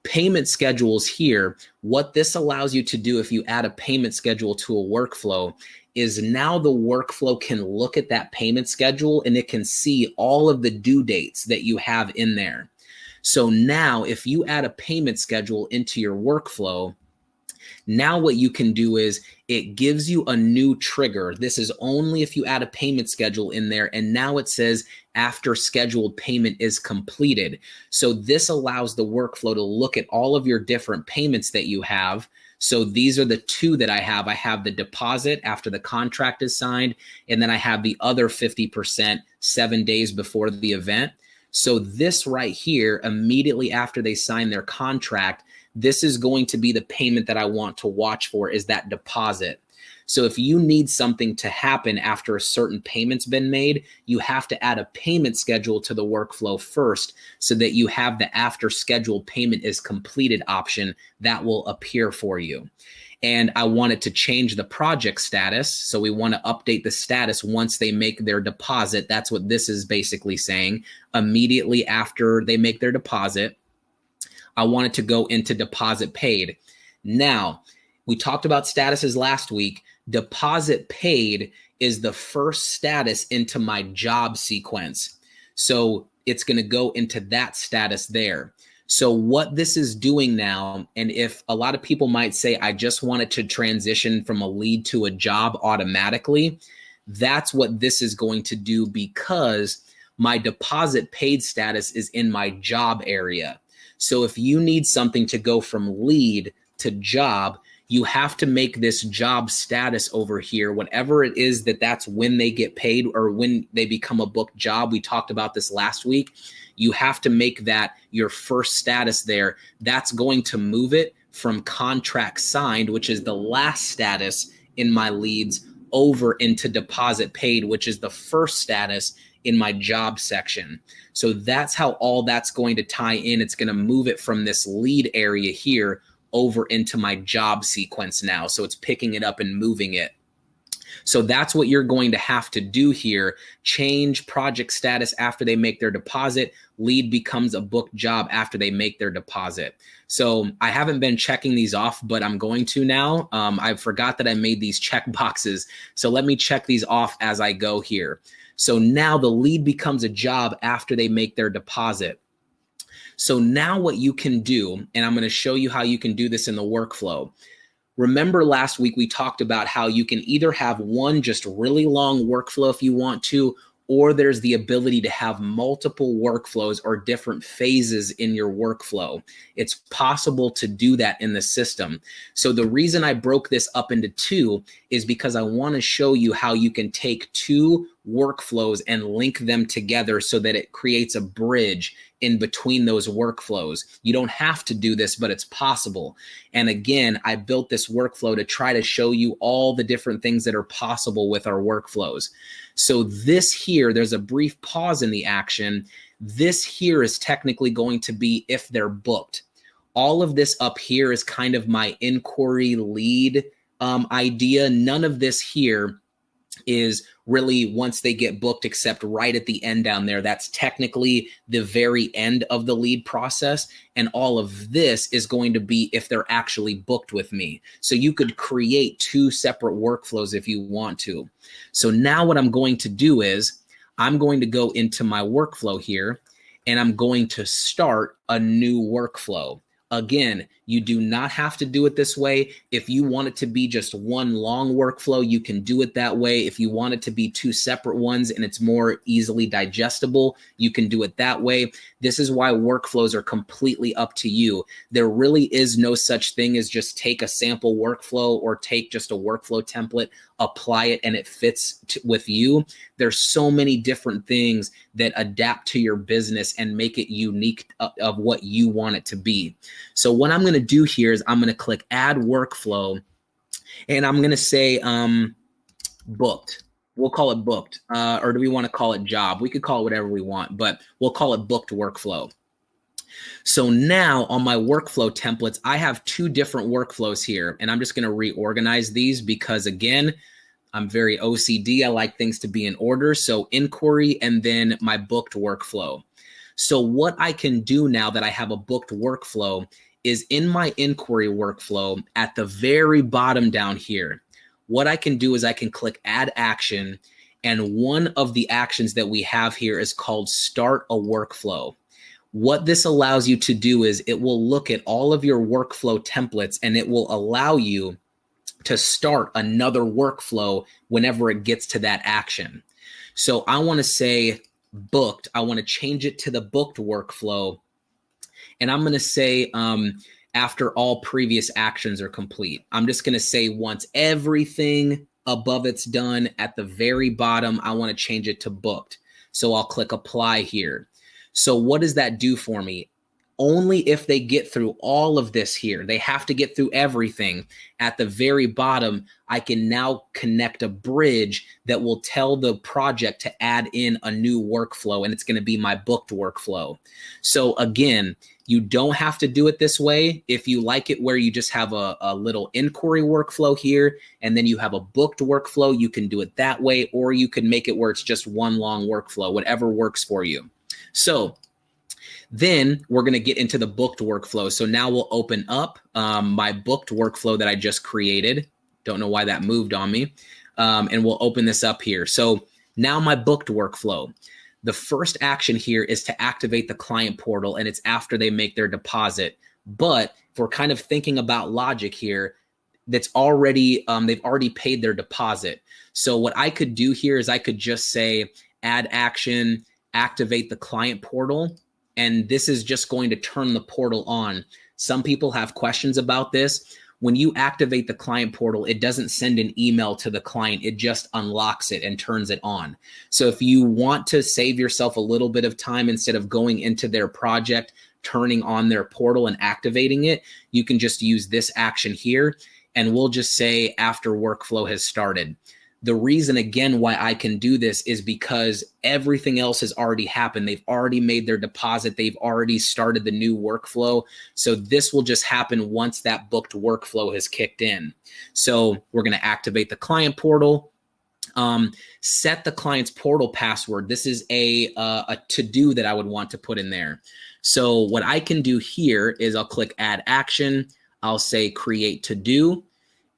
[SPEAKER 1] Payment schedules here, what this allows you to do if you add a payment schedule to a workflow is now the workflow can look at that payment schedule and it can see all of the due dates that you have in there. So now if you add a payment schedule into your workflow, now what you can do is it gives you a new trigger. This is only if you add a payment schedule in there. And now it says after scheduled payment is completed. So this allows the workflow to look at all of your different payments that you have. So these are the two that I have. I have the deposit after the contract is signed, and then I have the other 50% 7 days before the event. So this right here, immediately after they sign their contract, this is going to be the payment that I want to watch for is that deposit. So if you need something to happen after a certain payment's been made, you have to add a payment schedule to the workflow first so that you have the after scheduled payment is completed option that will appear for you. And I want it to change the project status. So we want to update the status once they make their deposit. That's what this is basically saying. Immediately after they make their deposit, I want it to go into deposit paid. Now, we talked about statuses last week. Deposit paid is the first status into my job sequence. So it's going to go into that status there. So what this is doing now, and if a lot of people might say, I just want it to transition from a lead to a job automatically, that's what this is going to do because my deposit paid status is in my job area. So if you need something to go from lead to job, you have to make this job status over here, whatever it is that's when they get paid or when they become a booked job. We talked about this last week. You have to make that your first status there. That's going to move it from contract signed, which is the last status in my leads, over into deposit paid, which is the first status in my job section. So that's how all that's going to tie in. It's going to move it from this lead area here over into my job sequence now. So it's picking it up and moving it. So that's what you're going to have to do here. Change project status after they make their deposit. Lead becomes a booked job after they make their deposit. So I haven't been checking these off, but I'm going to now. I forgot that I made these check boxes. So let me check these off as I go here. So now the lead becomes a job after they make their deposit. So now what you can do, and I'm going to show you how you can do this in the workflow. Remember last week we talked about how you can either have one just really long workflow if you want to, or there's the ability to have multiple workflows or different phases in your workflow. It's possible to do that in the system. So the reason I broke this up into two is because I want to show you how you can take two workflows and link them together so that it creates a bridge in between those workflows. You don't have to do this, but it's possible. And again, I built this workflow to try to show you all the different things that are possible with our workflows. So this here, there's a brief pause in the action. This here is technically going to be if they're booked. All of this up here is kind of my inquiry lead idea. None of this here is really once they get booked, except right at the end down there. That's technically the very end of the lead process. And all of this is going to be if they're actually booked with me. So you could create two separate workflows if you want to. So now what I'm going to do is I'm going to go into my workflow here and I'm going to start a new workflow. Again, you do not have to do it this way. If you want it to be just one long workflow, you can do it that way. If you want it to be two separate ones and it's more easily digestible, you can do it that way. This is why workflows are completely up to you. There really is no such thing as just take a sample workflow or take just a workflow template, apply it, and it fits with you. There's so many different things that adapt to your business and make it unique of what you want it to be. So what I'm going to do here is I'm going to click add workflow and I'm going to say booked. We'll call it booked. Or do we want to call it job? We could call it whatever we want, but we'll call it booked workflow. So now on my workflow templates, I have two different workflows here, and I'm just going to reorganize these because again, I'm very OCD. I like things to be in order. So inquiry and then my booked workflow. So what I can do now that I have a booked workflow is in my inquiry workflow at the very bottom down here, what I can do is I can click add action. And one of the actions that we have here is called start a workflow. What this allows you to do is it will look at all of your workflow templates and it will allow you to start another workflow whenever it gets to that action. So I want to say booked. I want to change it to the booked workflow. And I'm going to say after all previous actions are complete. I'm just going to say once everything above it's done at the very bottom, I want to change it to booked. So I'll click apply here. So what does that do for me? Only if they get through all of this here, they have to get through everything. At the very bottom, I can now connect a bridge that will tell the project to add in a new workflow, and it's going to be my booked workflow. So again, you don't have to do it this way. If you like it where you just have a little inquiry workflow here, and then you have a booked workflow, you can do it that way, or you can make it where it's just one long workflow, whatever works for you. So then we're going to get into the booked workflow. So now we'll open up my booked workflow that I just created. Don't know why that moved on me. And we'll open this up here. So now my booked workflow. The first action here is to activate the client portal, and it's after they make their deposit. But if we're kind of thinking about logic here, that's already, they've already paid their deposit. So what I could do here is I could just say add action, activate the client portal. And this is just going to turn the portal on. Some people have questions about this. When you activate the client portal, it doesn't send an email to the client. It just unlocks it and turns it on. So if you want to save yourself a little bit of time, instead of going into their project, turning on their portal and activating it, you can just use this action here. And we'll just say after workflow has started. The reason, again, why I can do this is because everything else has already happened. They've already made their deposit. They've already started the new workflow. So this will just happen once that booked workflow has kicked in. So we're going to activate the client portal, set the client's portal password. This is a to-do that I would want to put in there. So what I can do here is I'll click add action. I'll say create to-do,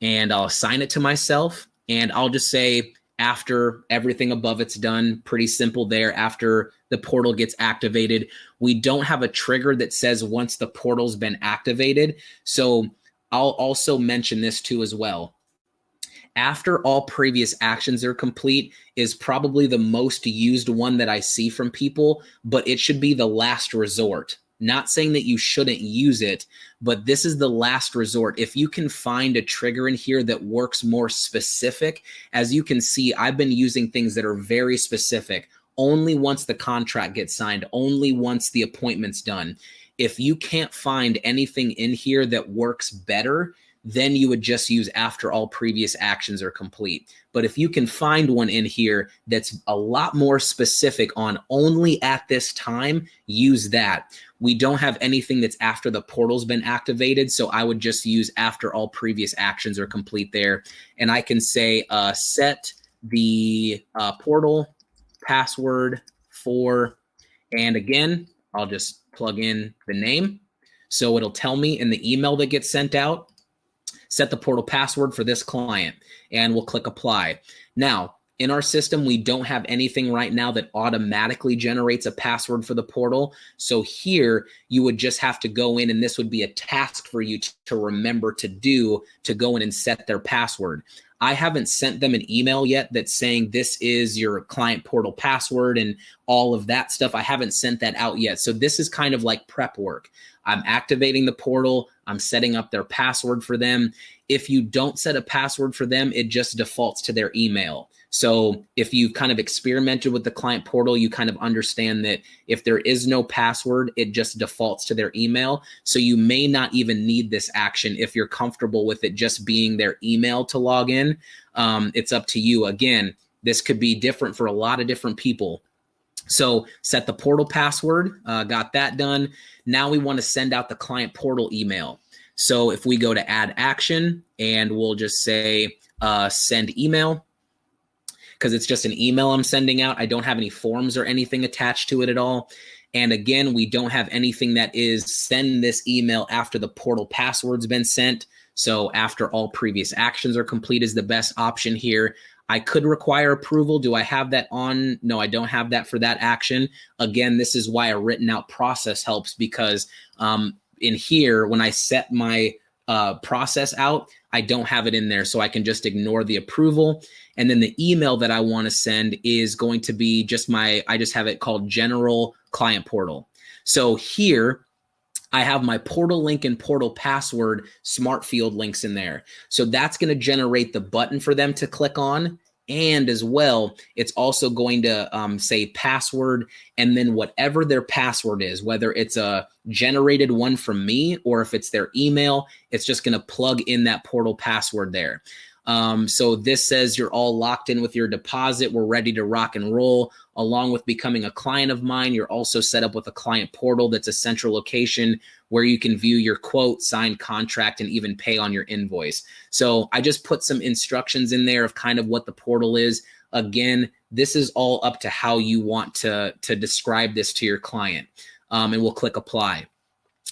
[SPEAKER 1] and I'll assign it to myself. And I'll just say after everything above it's done, pretty simple there. After the portal gets activated, we don't have a trigger that says once the portal's been activated. So I'll also mention this too as well. After all previous actions are complete is probably the most used one that I see from people, but it should be the last resort. Not saying that you shouldn't use it, but this is the last resort. If you can find a trigger in here that works more specific, as you can see, I've been using things that are very specific. Only once the contract gets signed, only once the appointment's done. If you can't find anything in here that works better, then you would just use after all previous actions are complete. But if you can find one in here that's a lot more specific on only at this time, use that. We don't have anything that's after the portal's been activated, so I would just use after all previous actions are complete there. And I can say set the portal password for, and again, I'll just plug in the name. So it'll tell me in the email that gets sent out, set the portal password for this client, and we'll click apply. Now, in our system, we don't have anything right now that automatically generates a password for the portal. So here you would just have to go in, and this would be a task for you to remember to do, to go in and set their password. I haven't sent them an email yet that's saying this is your client portal password and all of that stuff. I haven't sent that out yet. So this is kind of like prep work. I'm activating the portal. I'm setting up their password for them. If you don't set a password for them, it just defaults to their email. So if you've kind of experimented with the client portal, you kind of understand that if there is no password, it just defaults to their email. So you may not even need this action if you're comfortable with it just being their email to log in. It's up to you. Again, this could be different for a lot of different people. So set the portal password, got that done. Now we want to send out the client portal email. So if we go to add action and we'll just say send email, because it's just an email I'm sending out. I don't have any forms or anything attached to it at all. And again, we don't have anything that is send this email after the portal password's been sent. So after all previous actions are complete is the best option here. I could require approval. Do I have that on? No, I don't have that for that action. Again, this is why a written out process helps, because in here, when I set my process out, I don't have it in there. So I can just ignore the approval. And then the email that I want to send is going to be just I just have it called general client portal. So here I have my portal link and portal password smart field links in there. So that's going to generate the button for them to click on. And as well, it's also going to say password, and then whatever their password is, whether it's a generated one from me or if it's their email, it's just going to plug in that portal password there. So this says you're all locked in with your deposit. We're ready to rock and roll. Along with becoming a client of mine, you're also set up with a client portal that's a central location where you can view your quote, signed contract, and even pay on your invoice. So I just put some instructions in there of kind of what the portal is. Again, this is all up to how you want to describe this to your client. And we'll click apply.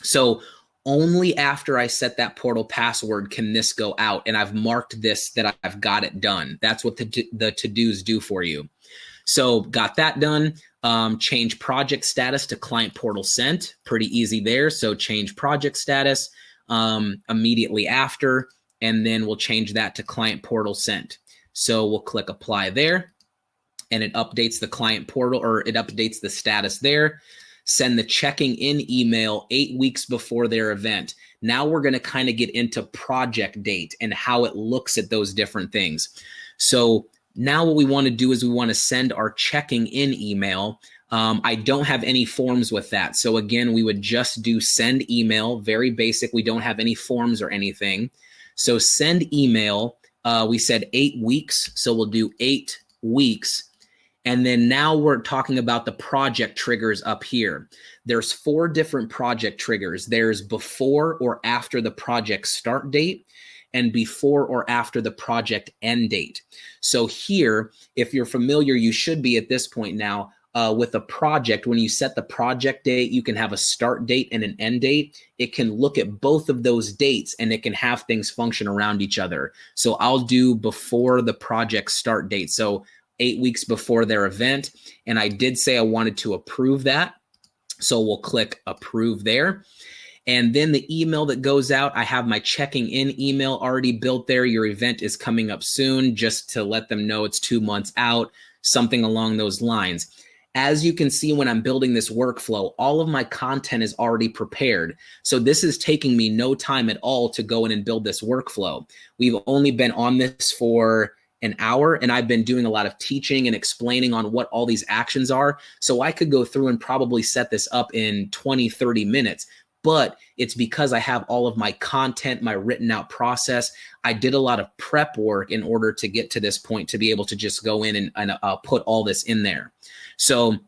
[SPEAKER 1] So only after I set that portal password can this go out. And I've marked this that I've got it done. That's what the to-dos do for you. So got that done. Change project status to client portal sent. Pretty easy there. So change project status immediately after, and then we'll change that to client portal sent. So we'll click apply there, and it updates the client portal, or it updates the status there. Send the checking in email 8 weeks before their event. Now we're going to kind of get into project date and how it looks at those different things. So now what we want to do is we want to send our checking in email. I don't have any forms with that. So again, we would just do send email, very basic. We don't have any forms or anything. So send email, we said 8 weeks. So we'll do 8 weeks. And then now we're talking about the project triggers up here. There's 4 different project triggers. There's before or after the project start date, and before or after the project end date. So here, if you're familiar, you should be at this point now with a project. When you set the project date, you can have a start date and an end date. It can look at both of those dates and it can have things function around each other. So I'll do before the project start date. So 8 weeks before their event. And I did say I wanted to approve that. So we'll click approve there. And then the email that goes out, I have my checking in email already built there. Your event is coming up soon, just to let them know it's 2 months out, something along those lines. As you can see, when I'm building this workflow, all of my content is already prepared. So this is taking me no time at all to go in and build this workflow. We've only been on this for an hour, and I've been doing a lot of teaching and explaining on what all these actions are. So I could go through and probably set this up in 20, 30 minutes. But it's because I have all of my content, my written out process. I did a lot of prep work in order to get to this point to be able to just go in and put all this in there. So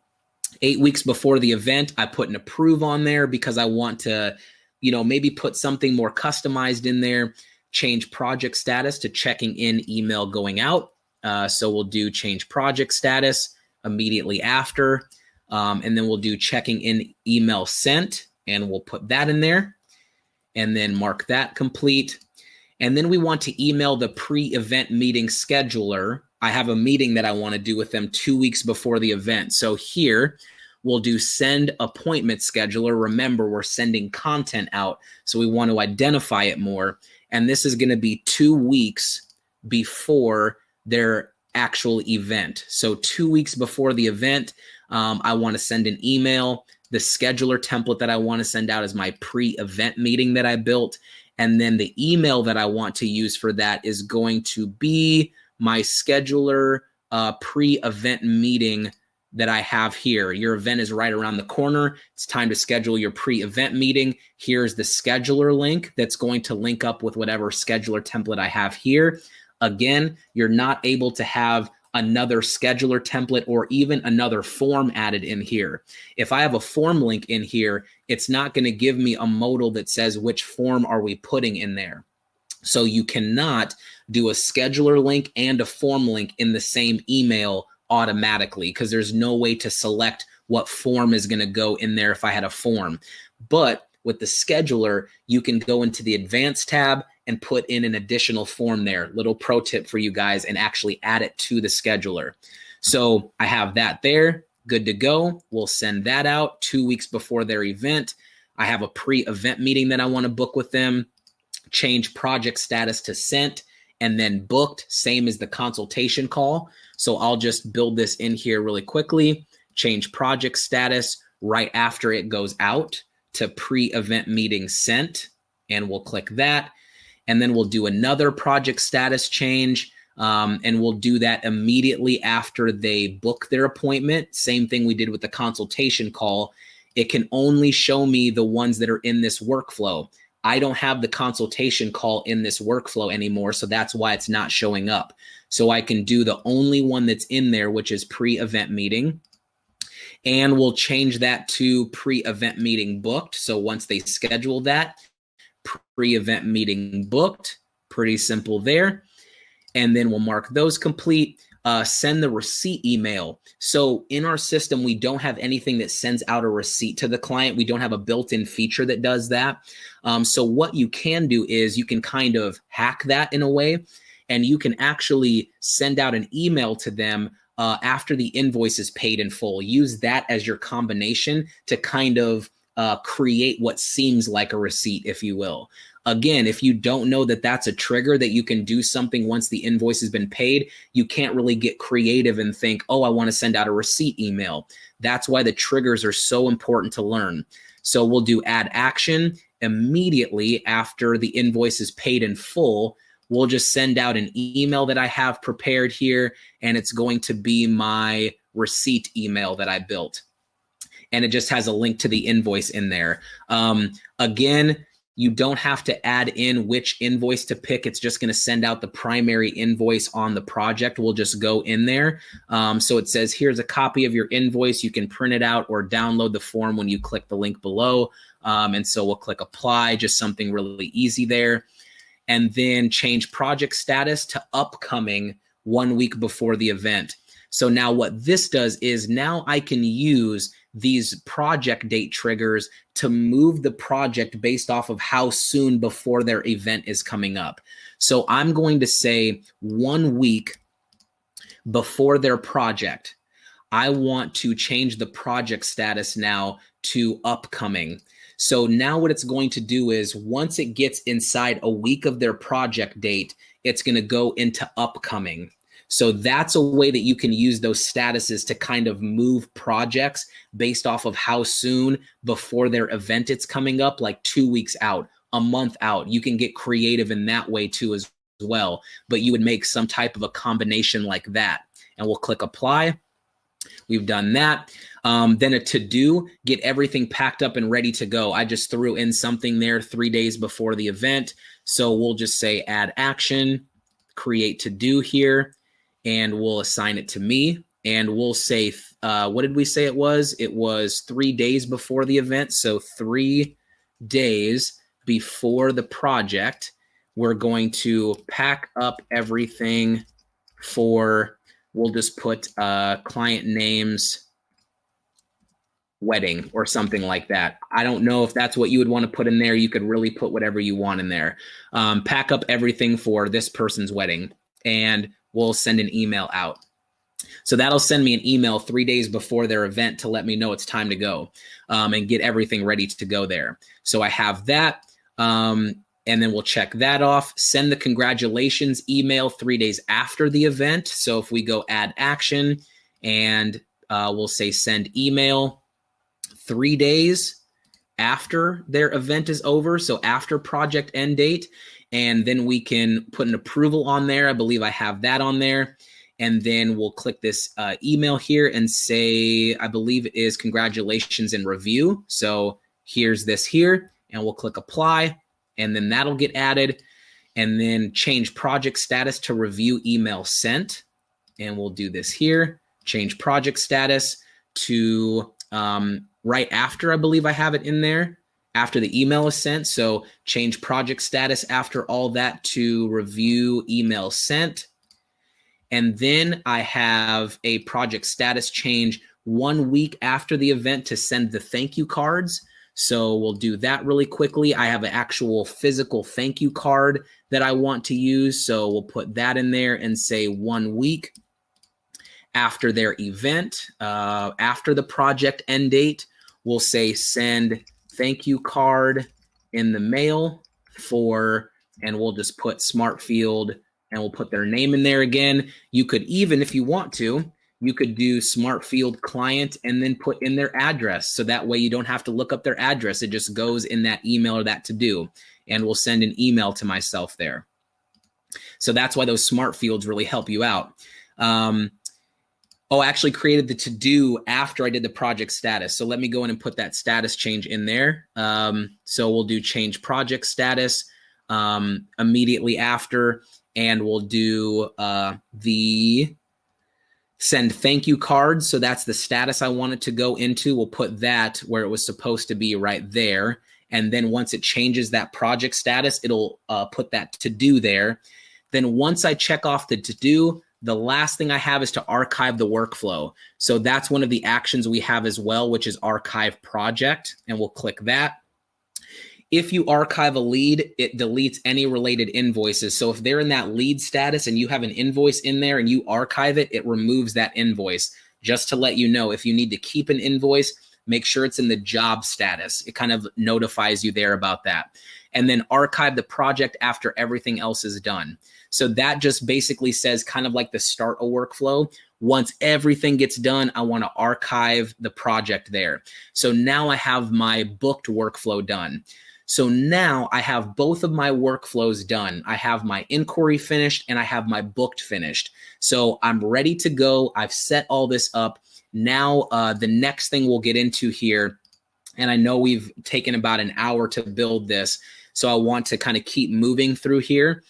[SPEAKER 1] 8 weeks before the event, I put an approve on there because I want to, maybe put something more customized in there. Change project status to checking in email going out. So we'll do change project status immediately after. And then we'll do checking in email sent, and we'll put that in there and then mark that complete. And then we want to email the pre-event meeting scheduler. I have a meeting that I want to do with them 2 weeks before the event. So here we'll do send appointment scheduler. Remember, we're sending content out, so we want to identify it more. And this is going to be 2 weeks before their actual event. So 2 weeks before the event, I want to send an email. The scheduler template that I want to send out is my pre-event meeting that I built. And then the email that I want to use for that is going to be my scheduler pre-event meeting that I have here. Your event is right around the corner. It's time to schedule your pre-event meeting. Here's the scheduler link that's going to link up with whatever scheduler template I have here. Again, you're not able to have another scheduler template or even another form added in here. If I have a form link in here, it's not going to give me a modal that says which form are we putting in there. So you cannot do a scheduler link and a form link in the same email automatically, because there's no way to select what form is going to go in there if I had a form. But with the scheduler, you can go into the advanced tab and put in an additional form there. Little pro tip for you guys, and actually add it to the scheduler. So I have that there, good to go. We'll send that out 2 weeks before their event. I have a pre-event meeting that I want to book with them. Change project status to sent, and then booked, same as the consultation call. So I'll just build this in here really quickly. Change project status right after it goes out to pre-event meeting sent, and we'll click that. And then we'll do another project status change, and we'll do that immediately after they book their appointment. Same thing we did with the consultation call. It can only show me the ones that are in this workflow. I don't have the consultation call in this workflow anymore, so that's why it's not showing up. So I can do the only one that's in there, which is pre-event meeting. And we'll change that to pre-event meeting booked. So once they schedule that, pre-event meeting booked, pretty simple there. And then we'll mark those complete. Send the receipt email. So in our system, we don't have anything that sends out a receipt to the client. We don't have a built-in feature that does that. So what you can do is you can kind of hack that in a way, and you can actually send out an email to them after the invoice is paid in full. Use that as your combination to kind of create what seems like a receipt, if you will. Again, if you don't know that that's a trigger that you can do something once the invoice has been paid, you can't really get creative and think, oh, I want to send out a receipt email. That's why the triggers are so important to learn. So we'll do add action immediately after the invoice is paid in full. We'll just send out an email that I have prepared here, and it's going to be my receipt email that I built. And it just has a link to the invoice in there. Again, you don't have to add in which invoice to pick. It's just going to send out the primary invoice on the project. We'll just go in there. So it says, here's a copy of your invoice. You can print it out or download the form when you click the link below. And so we'll click apply, just something really easy there. And then change project status to upcoming 1 week before the event. So now what this does is now I can use these project date triggers to move the project based off of how soon before their event is coming up. So I'm going to say 1 week before their project, I want to change the project status now to upcoming. So now what it's going to do is once it gets inside a week of their project date, it's going to go into upcoming. So that's a way that you can use those statuses to kind of move projects based off of how soon before their event it's coming up, like 2 weeks out, a month out. You can get creative in that way too as well, but you would make some type of a combination like that. And we'll click apply. We've done that. Then a to-do, get everything packed up and ready to go. I just threw in something there 3 days before the event. So we'll just say add action, create to-do here, and we'll assign it to me. And we'll say, what did we say it was? It was 3 days before the event. So 3 days before the project, we're going to pack up everything for, we'll just put client names wedding or something like that. I don't know if that's what you would want to put in there. You could really put whatever you want in there. Pack up everything for this person's wedding, and we'll send an email out. So that'll send me an email 3 days before their event to let me know it's time to go and get everything ready to go there. So I have that. And then we'll check that off. Send the congratulations email 3 days after the event. So if we go add action and we'll say send email 3 days after their event is over. So after project end date. And then we can put an approval on there. I believe I have that on there. And then we'll click this email here and say, I believe it is congratulations and review. So here's this here, and we'll click apply, and then that'll get added. And then change project status to review email sent. And we'll do this here, change project status to right after, I believe I have it in there, after the email is sent. So change project status after all that to review email sent. And then I have a project status change 1 week after the event to send the thank you cards. So we'll do that really quickly. I have an actual physical thank you card that I want to use. So we'll put that in there and say 1 week after their event, after the project end date, we'll say send thank you card in the mail for, and we'll just put Smartfield, and we'll put their name in there again. You could even, if you want to, you could do Smartfield client and then put in their address. So that way you don't have to look up their address. It just goes in that email or that to do. And we'll send an email to myself there. So that's why those smart fields really help you out. I actually created the to-do after I did the project status. So let me go in and put that status change in there. So we'll do change project status immediately after. And we'll do the send thank you cards. So that's the status I want it to go into. We'll put that where it was supposed to be right there. And then once it changes that project status, it'll put that to do there. Then once I check off the to do, the last thing I have is to archive the workflow. So that's one of the actions we have as well, which is archive project. And we'll click that. If you archive a lead, it deletes any related invoices. So if they're in that lead status and you have an invoice in there and you archive it, it removes that invoice. Just to let you know, if you need to keep an invoice, make sure it's in the job status. It kind of notifies you there about that. And then archive the project after everything else is done. So that just basically says kind of like the start a workflow. Once everything gets done, I want to archive the project there. So now I have my booked workflow done. So now I have both of my workflows done. I have my inquiry finished and I have my booked finished. So I'm ready to go. I've set all this up. Now the next thing we'll get into here, and I know we've taken about an hour to build this, so I want to kind of keep moving through here.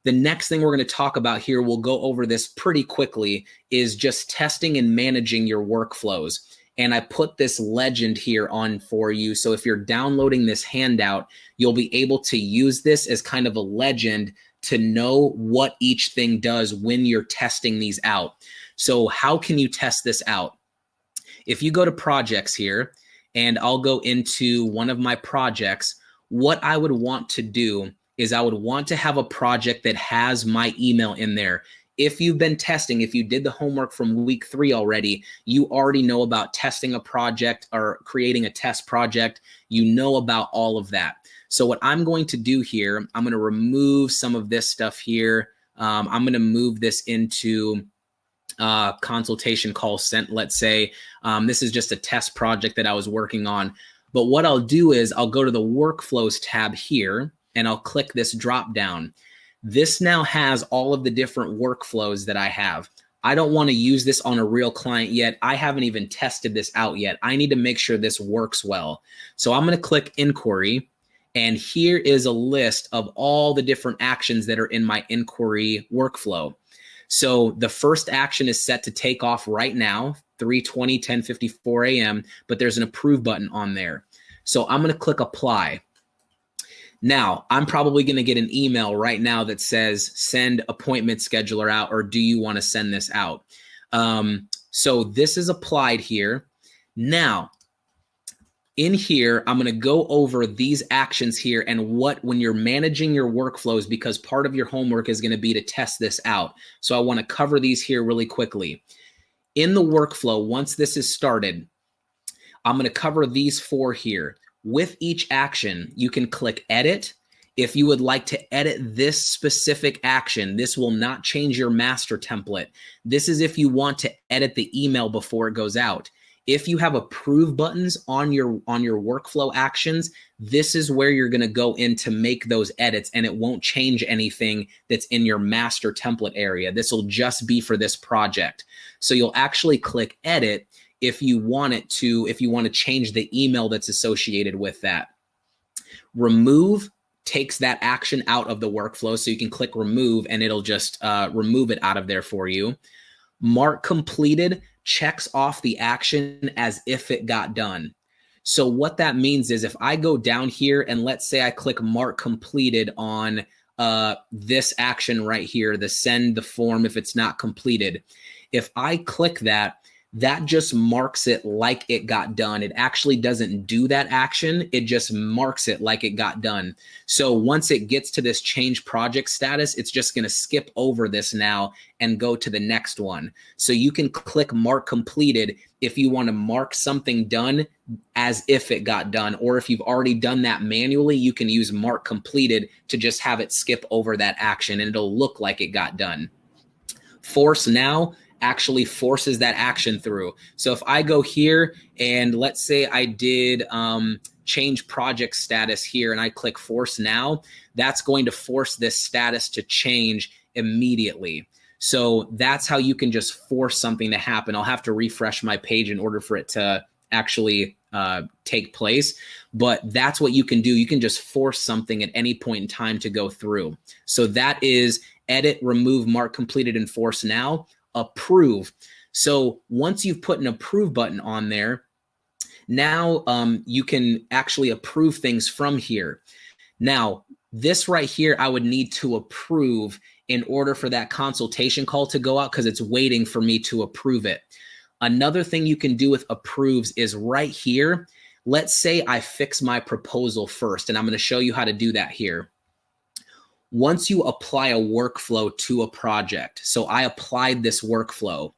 [SPEAKER 1] The next thing we're going to talk about here, we'll go over this pretty quickly, is just testing and managing your workflows. And I put this legend here on for you. So if you're downloading this handout, you'll be able to use this as kind of a legend to know what each thing does when you're testing these out. So how can you test this out? If you go to projects here, and I'll go into one of my projects, what I would want to do is I would want to have a project that has my email in there. If you've been testing, if you did the homework from week 3 already, you already know about testing a project or creating a test project. You know about all of that. So what I'm going to do here, I'm going to remove some of this stuff here. I'm going to move this into consultation call sent, let's say. This is just a test project that I was working on. But what I'll do is I'll go to the workflows tab here and I'll click this drop down. This now has all of the different workflows that I have. I don't want to use this on a real client yet. I haven't even tested this out yet. I need to make sure this works well. So I'm going to click inquiry, and here is a list of all the different actions that are in my inquiry workflow. So the first action is set to take off right now, 3:20, 10:54 a.m., but there's an approve button on there. So I'm going to click apply. Now, I'm probably going to get an email right now that says send appointment scheduler out, or do you want to send this out? So this is applied here. Now, in here, I'm going to go over these actions here and when you're managing your workflows, because part of your homework is going to be to test this out. So I want to cover these here really quickly. In the workflow, once this is started, I'm going to cover these 4 here. With each action, you can click edit. If you would like to edit this specific action, this will not change your master template. This is if you want to edit the email before it goes out. If you have approve buttons on your workflow actions, this is where you're going to go in to make those edits, and it won't change anything that's in your master template area. This will just be for this project. So you'll actually click edit if you want to change the email that's associated with that. Remove takes that action out of the workflow. So you can click remove and it'll just remove it out of there for you. Mark completed checks off the action as if it got done. So what that means is if I go down here and let's say I click mark completed on this action right here, the send the form if it's not completed. If I click that, that just marks it like it got done. It actually doesn't do that action. It just marks it like it got done. So once it gets to this change project status, it's just going to skip over this now and go to the next one. So you can click mark completed if you want to mark something done as if it got done, or if you've already done that manually, you can use mark completed to just have it skip over that action and it'll look like it got done. Force now actually forces that action through. So if I go here and let's say I did change project status here and I click force now, that's going to force this status to change immediately. So that's how you can just force something to happen. I'll have to refresh my page in order for it to actually take place, but that's what you can do. You can just force something at any point in time to go through. So that is edit, remove, mark completed, and force now. Approve. So once you've put an approve button on there, now you can actually approve things from here. Now, this right here, I would need to approve in order for that consultation call to go out because it's waiting for me to approve it. Another thing you can do with approves is right here. Let's say I fix my proposal first, and I'm going to show you how to do that here. Once you apply a workflow to a project, so I applied this workflow.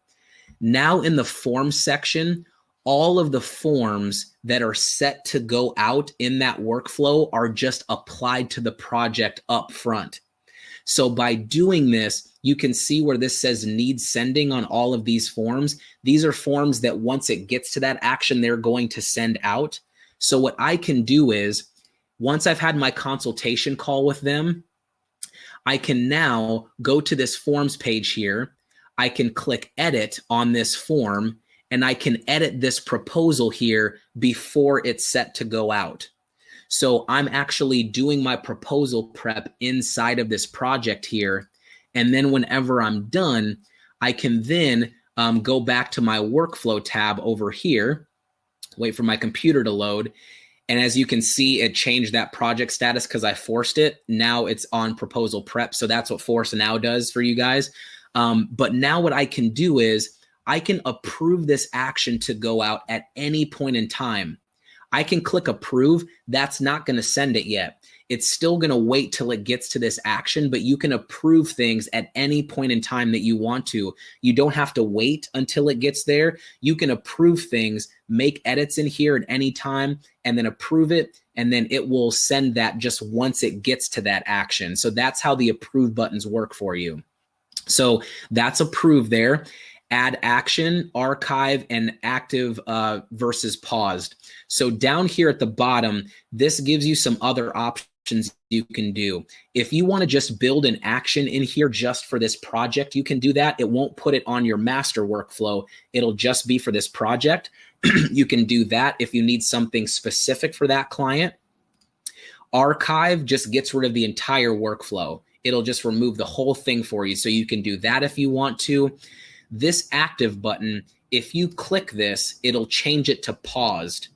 [SPEAKER 1] Now in the forms section, all of the forms that are set to go out in that workflow are just applied to the project up front. So by doing this, you can see where this says need sending on all of these forms. These are forms that once it gets to that action, they're going to send out. So what I can do is, once I've had my consultation call with them, I can now go to this forms page here. I can click edit on this form and I can edit this proposal here before it's set to go out. So I'm actually doing my proposal prep inside of this project here. And then whenever I'm done, I can then go back to my workflow tab over here, wait for my computer to load. And as you can see, it changed that project status because I forced it. Now it's on proposal prep. So that's what force now does for you guys. But now what I can do is I can approve this action to go out at any point in time. I can click approve. That's not going to send it yet. it's still going to wait till it gets to this action, but you can approve things at any point in time that you want to. You don't have to wait until it gets there. You can approve things, make edits in here at any time, and then approve it. And then it will send that just once it gets to that action. So that's how the approve buttons work for you. So that's approve there. Add action, archive, and active versus paused. So down here at the bottom, this gives you some other options you can do. If you want to just build an action in here just for this project, you can do that. It won't put it on your master workflow. It'll just be for this project. You can do that if you need something specific for that client. Archive just gets rid of the entire workflow. It'll just remove the whole thing for you. So you can do that if you want to. This active button, if you click this, it'll change it to paused.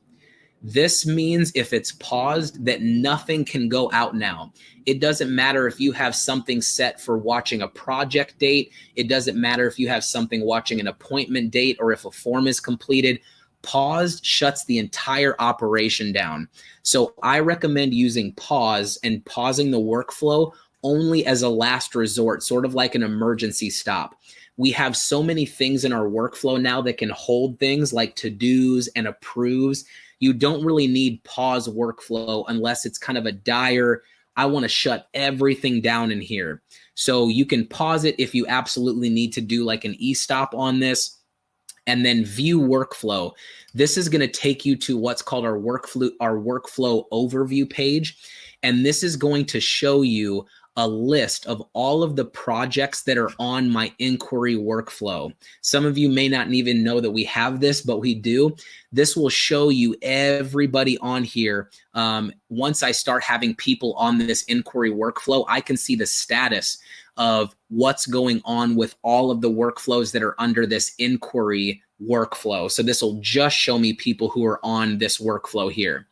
[SPEAKER 1] This means if it's paused, that nothing can go out now. It doesn't matter if you have something set for watching a project date. It doesn't matter if you have something watching an appointment date or if a form is completed. Paused shuts the entire operation down. So I recommend using pause and pausing the workflow only as a last resort, sort of like an emergency stop. We have so many things in our workflow now that can hold things like to-dos and approves. You don't really need pause workflow unless it's kind of a dire, I want to shut everything down in here. So you can pause it if you absolutely need to do like an e-stop on this. And then view workflow. This is going to take you to what's called our workflow overview page. And this is going to show you a list of all of the projects that are on my inquiry workflow. Some of you may not even know that we have this, but we do. This will show you everybody on here. Once I start having people on this inquiry workflow, I can see the status of what's going on with all of the workflows that are under this inquiry workflow. So this will just show me people who are on this workflow here.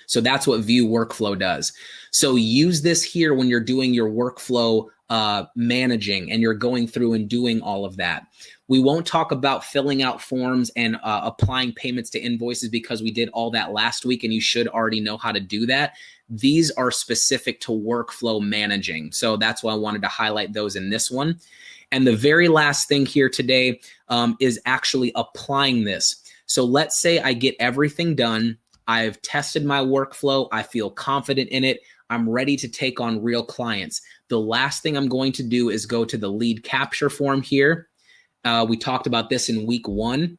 [SPEAKER 1] So that's what view workflow does. So use this here when you're doing your workflow managing and you're going through and doing all of that. We won't talk about filling out forms and applying payments to invoices because we did all that last week and you should already know how to do that. These are specific to workflow managing. So that's why I wanted to highlight those in this one. And the very last thing here today is actually applying this. So let's say I get everything done. I've tested my workflow. I feel confident in it. I'm ready to take on real clients. The last thing I'm going to do is go to the lead capture form here. We talked about this in week 1.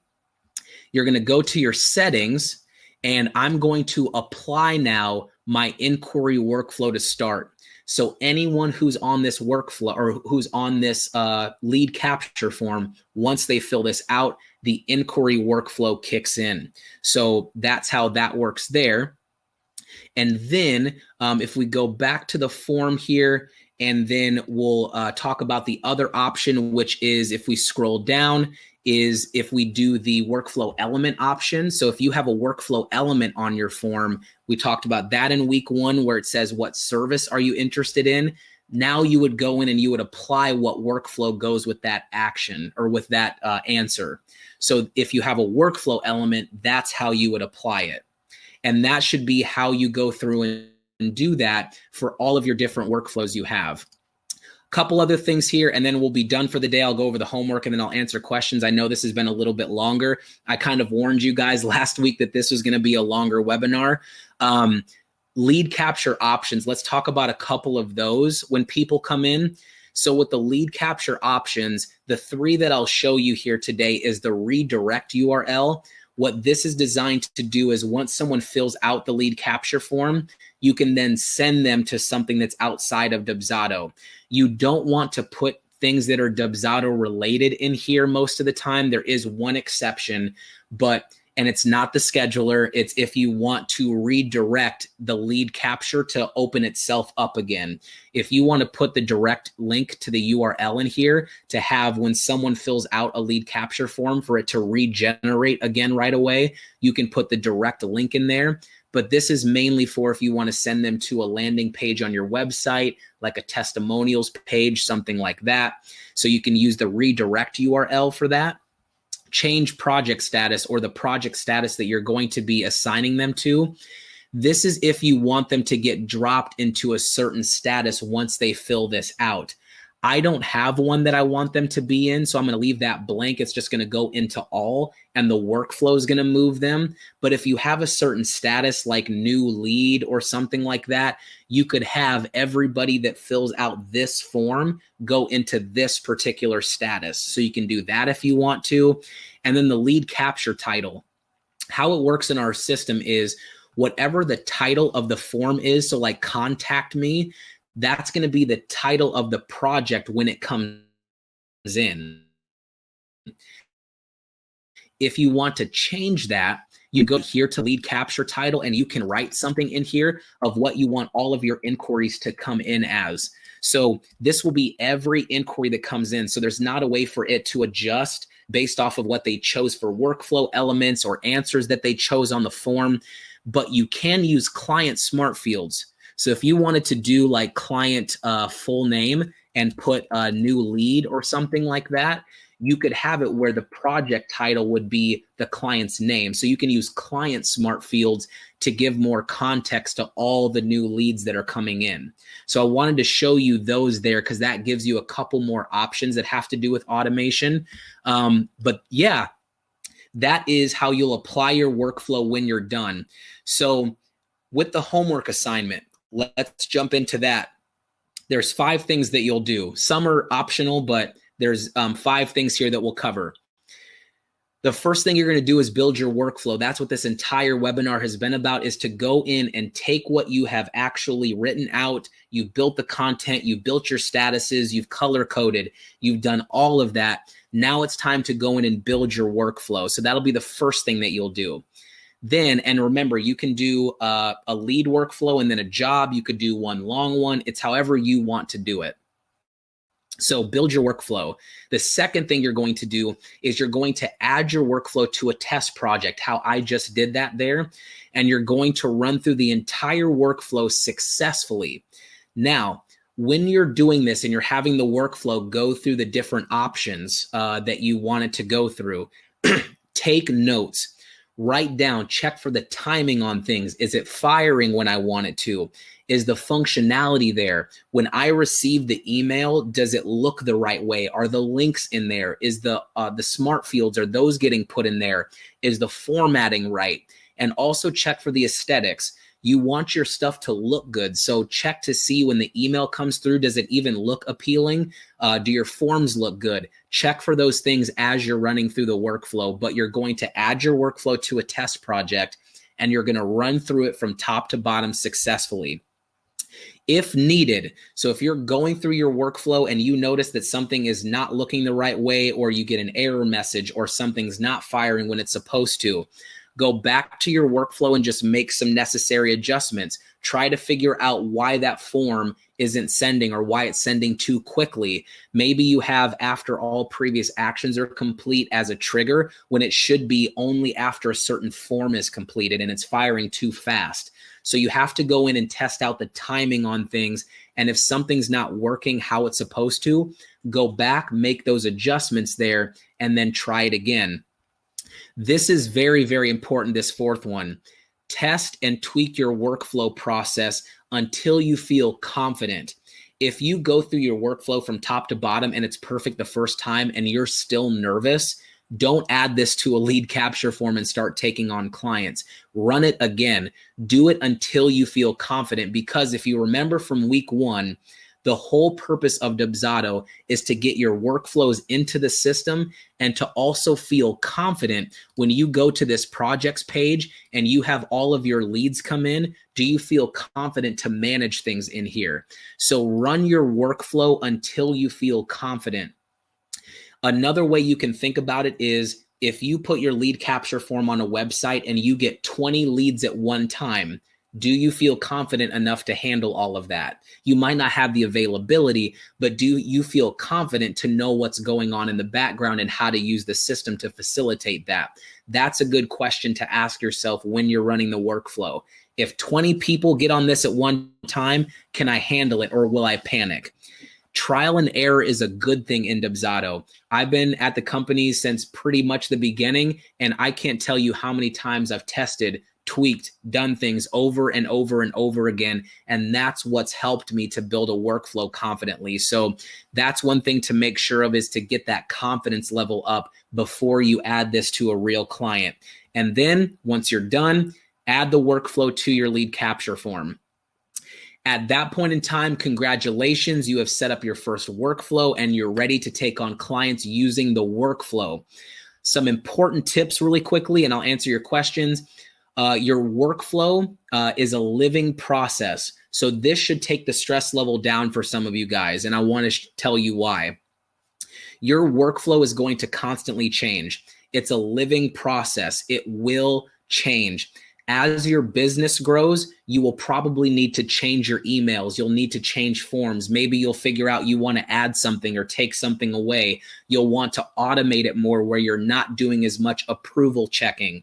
[SPEAKER 1] You're going to go to your settings and I'm going to apply now my inquiry workflow to start. So anyone who's on this workflow or who's on this lead capture form, once they fill this out, the inquiry workflow kicks in. So that's how that works there. And then if we go back to the form here, and then we'll talk about the other option, which is if we scroll down, is if we do the workflow element option. So if you have a workflow element on your form, we talked about that in week 1 where it says what service are you interested in. Now you would go in and you would apply what workflow goes with that action or with that answer. So if you have a workflow element, that's how you would apply it. And that should be how you go through and do that for all of your different workflows you have. Couple other things here, and then we'll be done for the day. I'll go over the homework and then I'll answer questions. I know this has been a little bit longer. I kind of warned you guys last week that this was going to be a longer webinar. Lead capture options. Let's talk about a couple of those when people come in. So with the lead capture options, the 3 that I'll show you here today is the redirect URL. What this is designed to do is once someone fills out the lead capture form, you can then send them to something that's outside of Dubsado. You don't want to put things that are Dubsado related in here most of the time. There is one exception, and it's not the scheduler. It's if you want to redirect the lead capture to open itself up again. If you want to put the direct link to the URL in here to have when someone fills out a lead capture form for it to regenerate again right away, you can put the direct link in there. But this is mainly for if you want to send them to a landing page on your website, like a testimonials page, something like that. So you can use the redirect URL for that. Change project status or the project status that you're going to be assigning them to. This is if you want them to get dropped into a certain status once they fill this out. I don't have one that I want them to be in, so I'm going to leave that blank. It's just going to go into all, and the workflow is going to move them. But if you have a certain status like new lead or something like that, you could have everybody that fills out this form go into this particular status. So you can do that if you want to. And then the lead capture title. How it works in our system is whatever the title of the form is, so like contact me, that's going to be the title of the project when it comes in. If you want to change that, you go here to lead capture title and you can write something in here of what you want all of your inquiries to come in as. So this will be every inquiry that comes in. So there's not a way for it to adjust based off of what they chose for workflow elements or answers that they chose on the form, but you can use client smart fields. So if you wanted to do like client full name and put a new lead or something like that, you could have it where the project title would be the client's name. So you can use client smart fields to give more context to all the new leads that are coming in. So I wanted to show you those there because that gives you a couple more options that have to do with automation. But yeah, that is how you'll apply your workflow when you're done. So with the homework assignment, let's jump into that. There's 5 things that you'll do. Some are optional, but there's 5 things here that we'll cover. The first thing you're going to do is build your workflow. That's what this entire webinar has been about, is to go in and take what you have actually written out. You've built the content, you've built your statuses, you've color coded, you've done all of that. Now it's time to go in and build your workflow. So that'll be the first thing that you'll do. Then, and remember, you can do a lead workflow and then a job. You could do one long one. It's however you want to do it. So build your workflow. The second thing you're going to do is you're going to add your workflow to a test project, how I just did that there. And you're going to run through the entire workflow successfully. Now, when you're doing this and you're having the workflow go through the different options that you want it to go through, take notes. Write down, check for the timing on things. Is it firing when I want it to? Is the functionality there? When I receive the email, does it look the right way? Are the links in there? Is the smart fields, are those getting put in there? Is the formatting right? And also check for the aesthetics. You want your stuff to look good. So check to see when the email comes through, does it even look appealing? Do your forms look good? Check for those things as you're running through the workflow, but you're going to add your workflow to a test project and you're going to run through it from top to bottom successfully. If needed, so if you're going through your workflow and you notice that something is not looking the right way, or you get an error message or something's not firing when it's supposed to, go back to your workflow and just make some necessary adjustments. Try to figure out why that form isn't sending or why it's sending too quickly. Maybe you have after all previous actions are complete as a trigger when it should be only after a certain form is completed and it's firing too fast. So you have to go in and test out the timing on things. And if something's not working how it's supposed to, go back, make those adjustments there, and then try it again. This is very, very important, this 4th one. Test and tweak your workflow process until you feel confident. If you go through your workflow from top to bottom and it's perfect the first time and you're still nervous, don't add this to a lead capture form and start taking on clients. Run it again. Do it until you feel confident, because if you remember from week 1, the whole purpose of Dubsado is to get your workflows into the system and to also feel confident when you go to this projects page and you have all of your leads come in. Do you feel confident to manage things in here? So run your workflow until you feel confident. Another way you can think about it is if you put your lead capture form on a website and you get 20 leads at one time, do you feel confident enough to handle all of that? You might not have the availability, but do you feel confident to know what's going on in the background and how to use the system to facilitate that? That's a good question to ask yourself when you're running the workflow. If 20 people get on this at one time, can I handle it or will I panic? Trial and error is a good thing in Dubsado. I've been at the company since pretty much the beginning, and I can't tell you how many times I've tested tweaked, done things over and over and over again. And that's what's helped me to build a workflow confidently. So that's one thing to make sure of, is to get that confidence level up before you add this to a real client. And then once you're done, add the workflow to your lead capture form. At that point in time, congratulations, you have set up your first workflow and you're ready to take on clients using the workflow. Some important tips really quickly, and I'll answer your questions. Your workflow is a living process. So this should take the stress level down for some of you guys, and I want to tell you why. Your workflow is going to constantly change. It's a living process. It will change. As your business grows, you will probably need to change your emails. You'll need to change forms. Maybe you'll figure out you want to add something or take something away. You'll want to automate it more where you're not doing as much approval checking.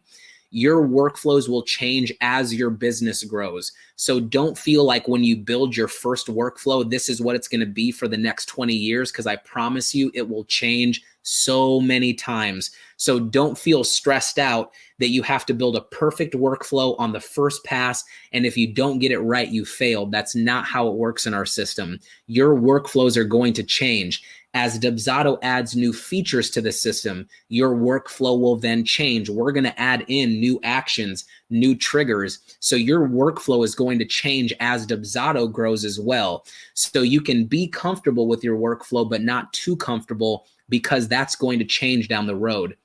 [SPEAKER 1] Your workflows will change as your business grows. So don't feel like when you build your first workflow, this is what it's going to be for the next 20 years, because I promise you it will change so many times. So don't feel stressed out that you have to build a perfect workflow on the first pass, and if you don't get it right, you failed. That's not how it works in our system. Your workflows are going to change. As Dubsado adds new features to the system, your workflow will then change. We're going to add in new actions, new triggers. So your workflow is going to change as Dubsado grows as well. So you can be comfortable with your workflow, but not too comfortable, because that's going to change down the road.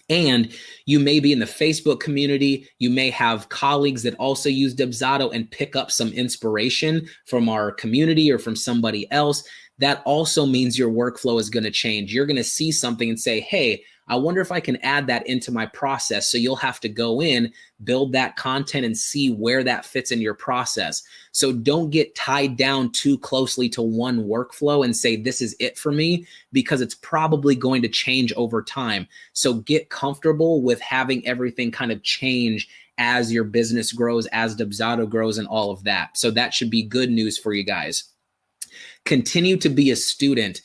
[SPEAKER 1] And you may be in the Facebook community. You may have colleagues that also use Dubsado and pick up some inspiration from our community or from somebody else. That also means your workflow is going to change. You're going to see something and say, hey, I wonder if I can add that into my process. So you'll have to go in, build that content, and see where that fits in your process. So don't get tied down too closely to one workflow and say, this is it for me, because it's probably going to change over time. So get comfortable with having everything kind of change as your business grows, as Dubsado grows, and all of that. So that should be good news for you guys. Continue to be a student.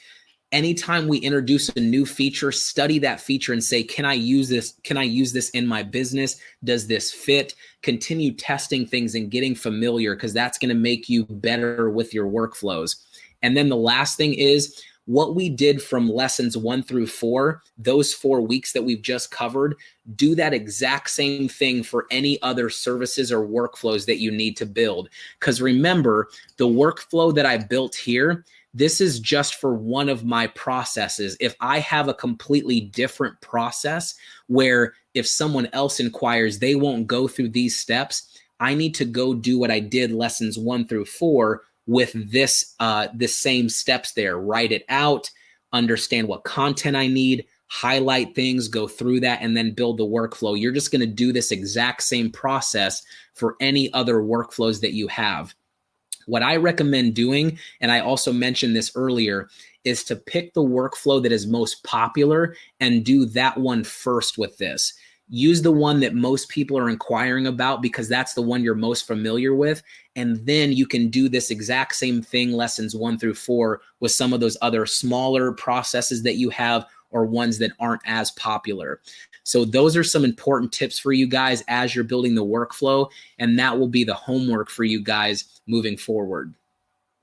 [SPEAKER 1] Anytime we introduce a new feature, study that feature and say, can I use this? Can I use this in my business? Does this fit? Continue testing things and getting familiar, because that's going to make you better with your workflows. And then the last thing is what we did from lessons 1 through 4, those 4 weeks that we've just covered. Do that exact same thing for any other services or workflows that you need to build. Because remember, the workflow that I built here, this is just for one of my processes. If I have a completely different process where if someone else inquires, they won't go through these steps, I need to go do what I did lessons 1 through 4 with this same steps there. Write it out, understand what content I need, highlight things, go through that, and then build the workflow. You're just going to do this exact same process for any other workflows that you have. What I recommend doing, and I also mentioned this earlier, is to pick the workflow that is most popular and do that one first with this. Use the one that most people are inquiring about, because that's the one you're most familiar with. And then you can do this exact same thing, lessons 1 through 4, with some of those other smaller processes that you have, or ones that aren't as popular. So those are some important tips for you guys as you're building the workflow, and that will be the homework for you guys moving forward.